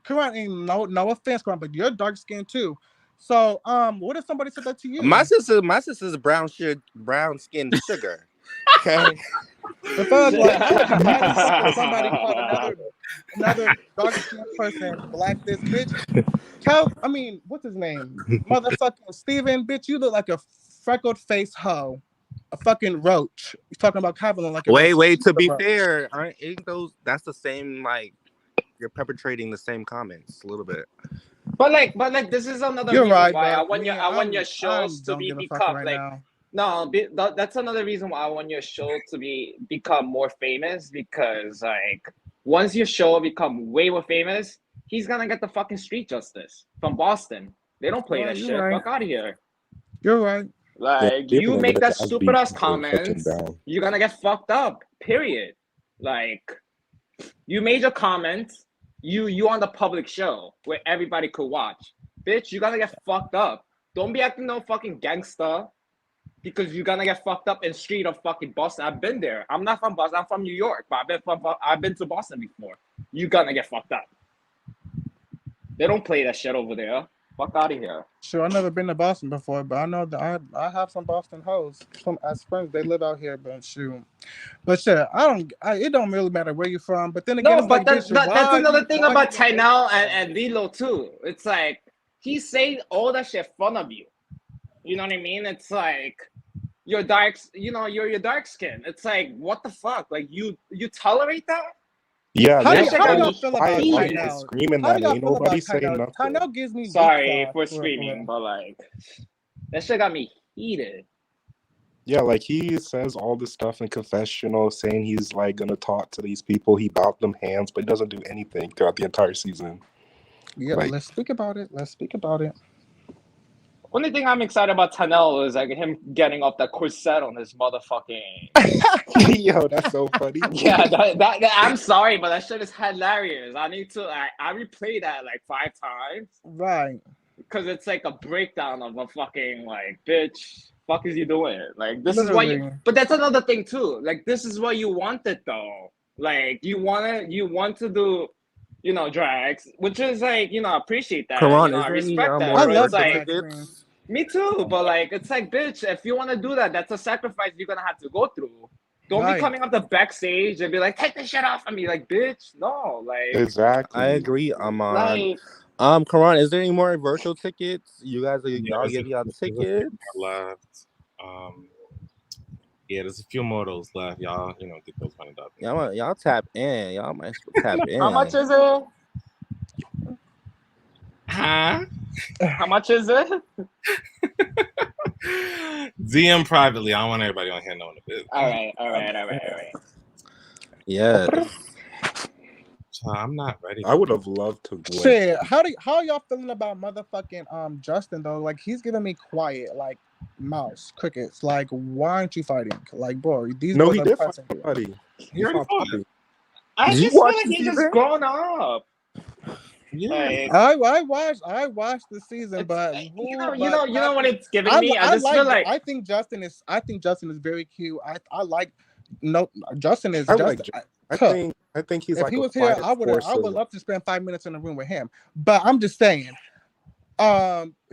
Karan ain't no offense, Karan, but you're dark skinned too. So what if somebody said that to you? My sister's brown skin sugar. Okay. The first like somebody called another dark skinned person black this bitch. What's his name? Motherfucking Steven, bitch, you look like a freckled face hoe. A fucking roach. You're talking about Calvin like a wait. To be fair, ain't those? That's the same. Like you're perpetrating the same comments a little bit. But this is another reason why I want your shows to become like. Now. No, that's another reason why I want your show to become more famous because like once your show become way more famous, he's gonna get the fucking street justice from Boston. They don't play that shit. Right. Fuck out of here. You're right. Like you make that stupid ass comments, you're gonna get fucked up. Period. Like, you made your comments. You on the public show where everybody could watch. Bitch, you're gonna get fucked up. Don't be acting no fucking gangster because you're gonna get fucked up in street of fucking Boston. I've been there. I'm not from Boston. I'm from New York, but I've been to Boston before. You're gonna get fucked up. They don't play that shit over there. Fuck out of here. Sure, I've never been to Boston before, but I know that I have some Boston hoes. Some as friends, they live out here, but shoot. But shit, it don't really matter where you're from. But then again, No, it's but like, bitch, that's another thing why about you gonna Tynell and Lilo too. It's like he's saying all that shit in front of you. You know what I mean? It's like you're dark, you're your dark skin. It's like, what the fuck? Like you tolerate that? Yeah, How they're do y'all all feel about quiet, like, Tynell? screaming How that. do y'all Ain't feel about nobody saying Tynell? nothing. Tynell gives me Sorry weak for sauce, for screaming, real. but like that shit got me heated. Yeah, like he says all this stuff in confessional, saying he's like gonna talk to these people. He bowed them hands, but he doesn't do anything throughout the entire season. Yeah, Like, let's speak about it. Let's speak about it. Only thing I'm excited about Tynell is like him getting off that corset on his motherfucking. yo, that's so funny. Yeah, that I'm sorry, but that shit is hilarious. I need to I replay that like 5 times. Right. Because it's like a breakdown of a fucking like, bitch, fuck is you doing? Like this is what you. Literally. But that's another thing too. Like this is what you wanted though. Like you want to do, drags, which is like, I appreciate that. Karan, I is there any respect that. I more But it's love virtual like drag tickets? queens. me too. But like it's like, bitch, if you want to do that, that's a sacrifice you're gonna have to go through. Don't be Right. coming up the backstage and be like, take the shit off of me, like, bitch. No, like, Exactly. I agree, Ahmad. like. Karan, is there any more virtual tickets? You guys, y'all there's give y'all there's a few tickets? more left. Yeah, there's a few more of those left. Y'all, get those $20. Y'all tap in. Y'all might tap in. How much is it? Huh? How much is it? DM privately. I don't want everybody on here knowing the business. All right. Yes. I'm not ready. I would have loved to win. Shit, how y'all feeling about motherfucking Justin though? Like he's giving me quiet, like mouse, crickets. Like why aren't you fighting? Like bro, these No, boys he are did fight pressing you. somebody. He already fought fought. Poppy. I Did you just feel watch like the he's just season? grown up. Yeah. Like, I watched the season, but you know what it's giving me. I just feel like I think Justin is very cute. I like Justin is I just like. I think he's if like he a was here, quiet I would force of- love to spend 5 minutes in the room with him. But I'm just saying,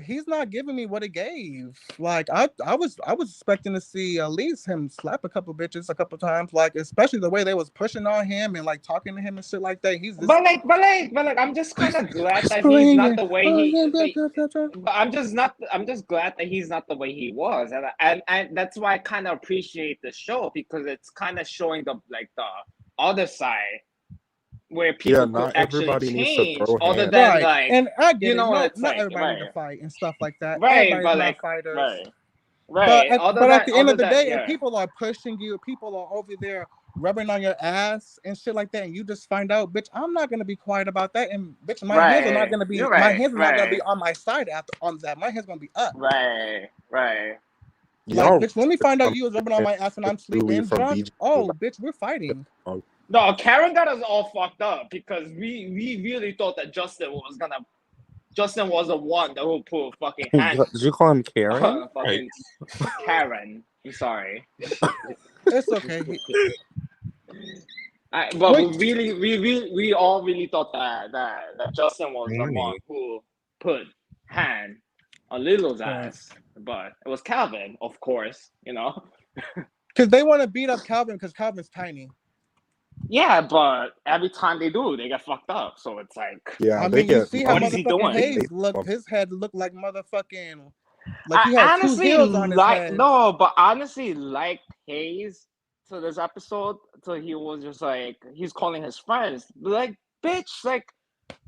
he's not giving me what it gave. Like I was expecting to see at least him slap a couple bitches a couple times, like especially the way they was pushing on him and like talking to him and shit like that. He's just, but I'm just kind of glad that he's not the way he. But I'm just glad that he's not the way he was, and that's why I kind of appreciate the show because it's kind of showing the other side where people not could actually everybody needs to change, throw other hands. than right. like, And I get it. what it's Not like, everybody right. need to fight and stuff like that. Right, Everybody's but not like, fighters. right. But at the end of the day, yeah. if people are pushing you, people are over there rubbing on your ass and shit like that, and you just find out, bitch, I'm not gonna be quiet about that, and bitch, my hands are not gonna be You're my right, hands are not gonna be right. on my side after on that. My hands gonna be up. Right. Like, Y'all bitch, let me find out you was rubbing on my ass when I'm sleeping. from Drunk. BG. Oh, bitch, we're fighting. No, Karen got us all fucked up because we really thought that Justin was the one that will pull fucking hand. Did you call him Karen? Fucking Karen. I'm sorry. It's okay. But we all really thought that Justin was the one who put hand on Lilo's ass, but it was Calvin, of course. Because they want to beat up Calvin because Calvin's tiny. Yeah, but every time they do, they get fucked up. So it's like, Yeah, I mean, you see how what is he motherfucking doing? Hayes looked. His head looked like motherfucking. Like he had two heels on his head. No, but honestly, like Hayes to this episode, so he was just like he's calling his friends, like, bitch, like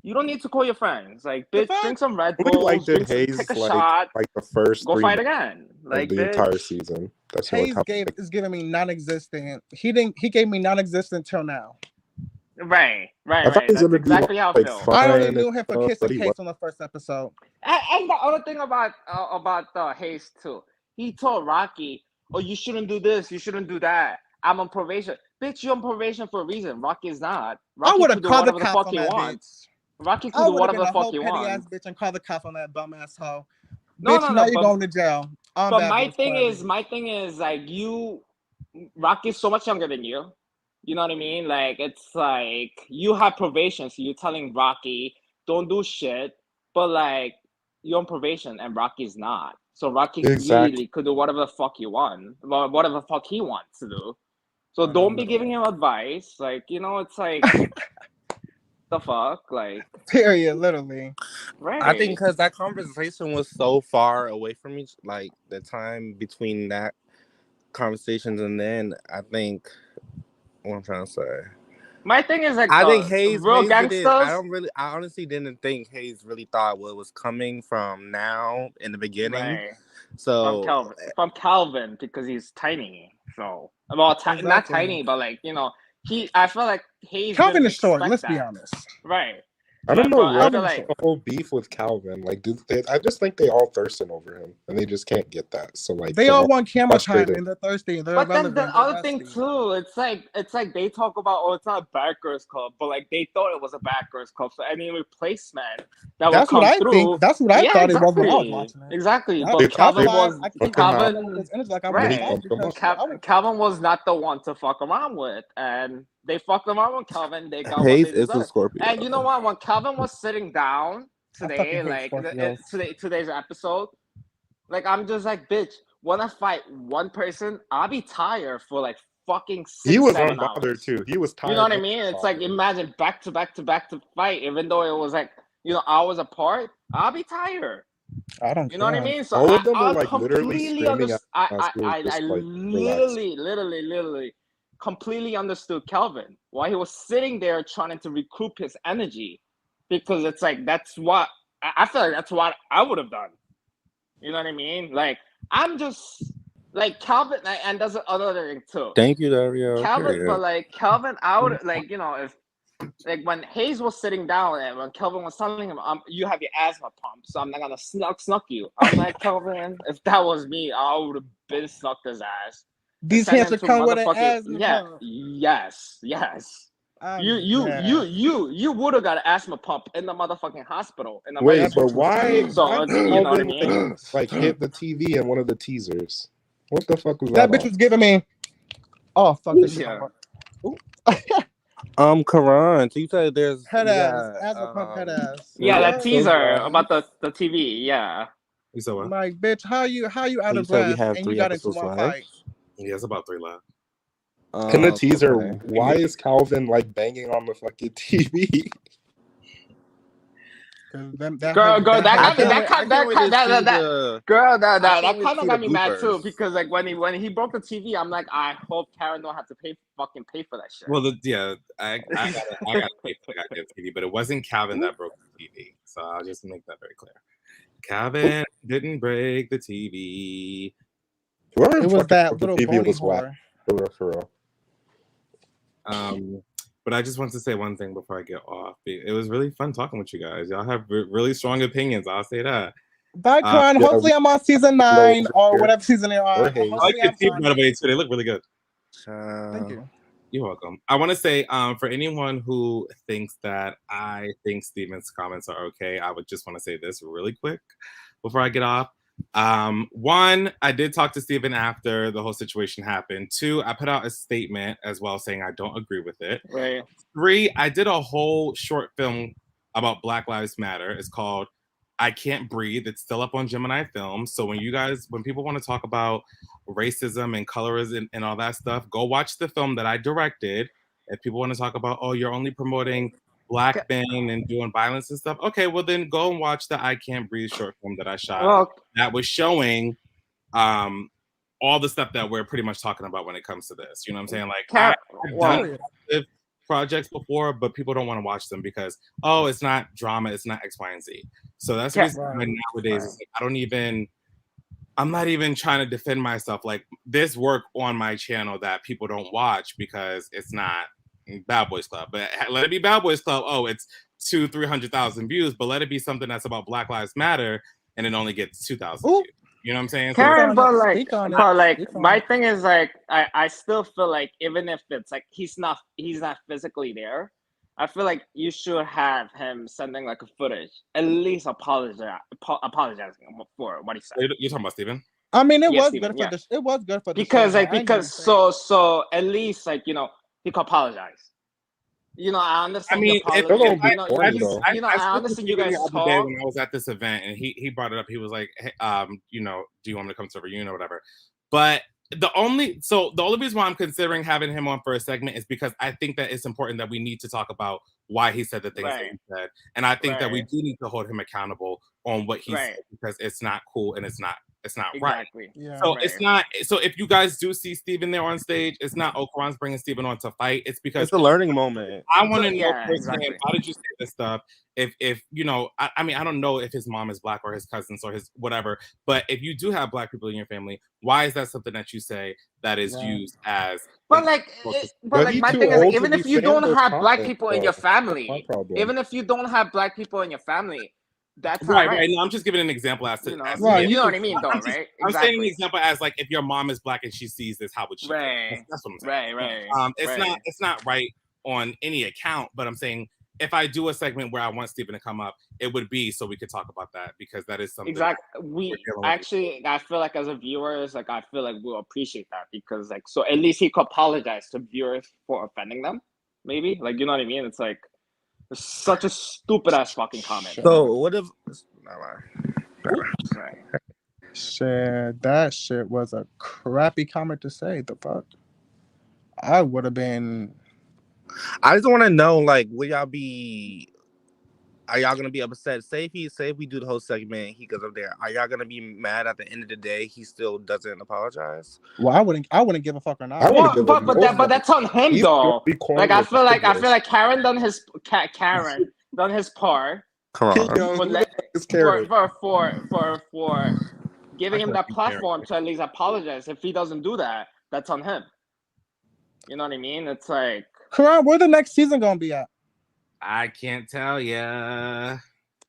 you don't need to call your friends, like, bitch, drink some Red Bull, like did Hayes take a like shot, the first go 3 fight again, like of the bitch. entire season. That's Hayes is giving me non-existent. He gave me non-existent till now. Right. I thought he was That's gonna exactly be how like I feel. I only fun knew and him for stuff, kissing but he Case wasn't. on the first episode. And the other thing about Hayes too, he told Rocky, "Oh, you shouldn't do this, you shouldn't do that. I'm on probation." bitch, you're on probation for a reason. Rocky is not. I Rocky would have could do called the whatever the cops fuck on he that wants. bitch. Rocky could I do would have whatever been the a fuck whole he petty ass wants. bitch and called the cops on that bum ass hoe. No, Bitch, no, now no. you're going to jail. On But Bad my Boys thing Party. is like Rocky's so much younger than you. You know what I mean? Like it's like you have probation, so you're telling Rocky don't do shit, but like you're on probation and Rocky's not. So Rocky Exactly. literally could do whatever the fuck you want, whatever the fuck he wants to do. So I don't know. be giving him advice. Like it's like the fuck, like Period, literally. right. I think because that conversation was so far away from each, like the time between that conversations and then I think what I'm trying to say. My thing is like I think the Hayes real did it. gangsters. I honestly didn't think Hayes really thought what was coming from now in the beginning. Right. So From Calvin because he's tiny. So well, not Exactly. tiny, but like I feel like Hayes Calvin didn't is short, expect let's that. be honest. Right. I don't know But I what feel is like the whole beef with Calvin. Like, I just think they all thirsting over him, and they just can't get that. So like, They they're all want camera time frustrated. and they're thirsty. They're but then irrelevant. the They're other thing rusty. too, it's like they talk about it's not a bad girls club, but like they thought it was a bad girls club. So any replacement that That's would what come I through. think. That's what I Yeah, thought it was when I was exactly. watching it. Exactly. That's, But that's Calvin why was I keep Calvin with this energy like I'm right. really off because Calvin was not the one to fuck around with, and they fucked around with Calvin. They got what Hayes they is a deserved. Scorpio. And you know what? When Calvin was sitting down today, fucking hate like Scorpios. today's episode, like I'm just like, bitch. When I fight one person, I'll be tired for like fucking 6-7 He was hours. unbothered too. He was tired. You know what I mean? It's like imagine back to back to back to fight, even though it was like hours apart. I'll be tired. I don't. You know what I mean? So all of them were I like literally completely screaming at understand. us. He was I just like, relax. literally completely understood Kelvin why he was sitting there trying to recoup his energy, because it's like that's what I feel like that's what I would have done. You know what I mean? Like I'm just like Calvin, and that's another thing too. Thank you, Dario. Calvin, but like Calvin, I would like if like when Hayes was sitting down and when Kelvin was telling him, you have your asthma pump, so I'm not gonna snuck you. I'm like, Kelvin, if that was me, I would have been snucked his ass. These Send hands him are to come with an motherfucking asthma pump. yes. You would have got an asthma pump in the motherfucking hospital. In the Wait, but why? So Why you know what I mean? like hit the TV in one of the teasers? What the fuck was That that? bitch was giving me. Oh fuck this shit. Karan, so you said there's Head ass, asthma pump head ass. Yeah, that teaser about the TV. Yeah. You said what? Like, bitch, how you out you of said we breath have and 3 you got into episodes one left? fight? Yeah, it's about 3 left. In the teaser, Okay. why is Calvin like banging on the fucking TV? That kind of got me mad too, because like when he broke the TV, I'm like, I hope Karen don't have to pay for that shit. Well, I gotta pay for the goddamn TV, but it wasn't Calvin that broke the TV, so I'll just make that very clear. Calvin didn't break the TV. Whoever it was that the little TV bony was whack. whore. For real. But I just want to say one thing before I get off. It was really fun talking with you guys. Y'all have really strong opinions. I'll say that. Bye, Kron. Hopefully, I'm on season 9 or whatever season they're on. I like your teeth, by the way, too. They look really good. Thank you. You're welcome. I want to say, for anyone who thinks that I think Steven's comments are okay, I would just want to say this really quick before I get off. 1, I did talk to Steven after the whole situation happened. 2, I put out a statement as well saying I don't agree with it. Right. 3, I did a whole short film about Black Lives Matter. It's called I Can't Breathe. It's still up on Gemini Films. So when people want to talk about racism and colorism and all that stuff, go watch the film that I directed. If people want to talk about, oh, you're only promoting Black men and doing violence and stuff, okay, well then go and watch the I Can't Breathe short film that I shot. That was showing all the stuff that we're pretty much talking about when it comes to this. You know what I'm saying? Like I've done projects before, but people don't want to watch them because it's not drama, it's not X, Y, and Z. So that's the reason why nowadays it's like I'm not even trying to defend myself. Like this work on my channel that people don't watch because it's not Bad Boys Club, but let it be Bad Boys Club. Oh, it's 200,000-300,000 views, but let it be something that's about Black Lives Matter and it only gets 2,000 views. You know what I'm saying? So Karen, on but it. like, Speak on it. but like, Speak on my it. thing is like, I still feel like even if it's like he's not physically there, I feel like you should have him sending like a footage, at least apologizing for what he said. you're talking about Steven? I mean, it Yes, was Steven, good for yeah. the. It was good for the Because show. like I ain't gonna because say. so at least like he could apologize. I I understand mean, you Still apologize. gonna be I corny just though. I I spoke to understand you Steven guys the other day talk. when I was at this event, and he brought it up. He was like, hey, do you want me to come to a reunion or whatever? But the only reason why I'm considering having him on for a segment is because I think that it's important that we need to talk about why he said the things that Right. he said, and I think that we Right. do need to hold him accountable on what he Right. said, because it's not cool and it's not right. Exactly. Yeah. So Right. it's not. So if you guys do see Steven there on stage, it's not Karan's bringing Steven on to fight. It's because It's a learning moment. I want to know Yeah, firsthand, exactly. why did you say this stuff? If I mean, I don't know if his mom is black or his cousins or his whatever, but if you do have black people in your family, why is that something that you say that is Right. used as? But like, But he my too thing is, old to even be if you saying don't those have black comments, people in though. your That's my family, problem. even if you don't have black people in your family, that's not Right. right. No, I'm just giving an example as to Right. You know what I mean, though, I'm right? I'm saying an Exactly. example as like, if your mom is black and she sees this, how would she feel? Right. That's what I'm saying. Right. It's not right on any account, but I'm saying if I do a segment where I want Steven to come up, it would be so we could talk about that, because that is something. Exactly. we're dealing with. Actually, I feel like as a viewers, like I feel like we'll appreciate that, because like, so at least he could apologize to viewers for offending them. Maybe, like, you know what I mean? It's like, it's such a stupid ass fucking comment. So what if? Right. Shit, that shit was a crappy comment to say. The fuck, I would have been. I just want to know, like, will y'all be? Are y'all gonna be upset? Say if we do the whole segment, he goes up there. Are y'all gonna be mad at the end of the day? He still doesn't apologize. Well, I wouldn't give a fuck or not. I wouldn't give a But that's on him, He's though. gonna be corny Like I feel like regardless. Karen done his part. Come on. Yo, who the fuck is Karen? For giving him I that can't platform to at least apologize. If he doesn't do that, that's on him. You know what I mean? It's like, Karan, where the next season gonna be at? I can't tell ya.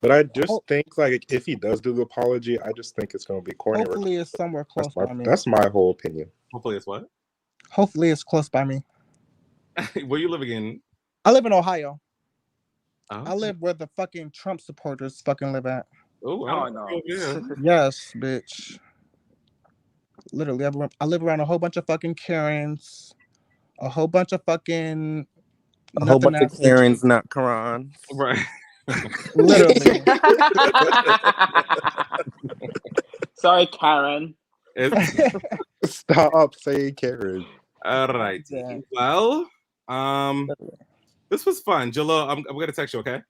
But I just think, like, if he does do the apology, I just think it's gonna be corny. Hopefully, it's somewhere close by me. That's my whole opinion. Hopefully, it's what? Hopefully, it's close by me. Where you living in? I live in Ohio. Oh. I live where the fucking Trump supporters fucking live at. oh no. Yes, bitch. Literally, I live around a whole bunch of fucking Karens, a whole bunch of fucking A whole bunch of else Karens, not Karans. Right. Literally. Sorry, Karen. Stop saying Karen. All right. Well, this was fun. Jalil, I'm gonna text you, okay?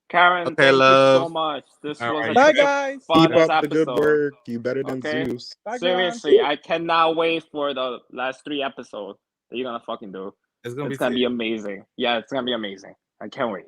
Karen, Okay, thank love. you so much. This All was right. a Bye, good, guys. Keep fun up the good episode. work. You better than Okay. Zeus. Bye, Seriously, I cannot wait for the last 3 episodes that you're gonna fucking do. It's gonna It's gonna be be amazing. Yeah, it's gonna be amazing. I can't wait.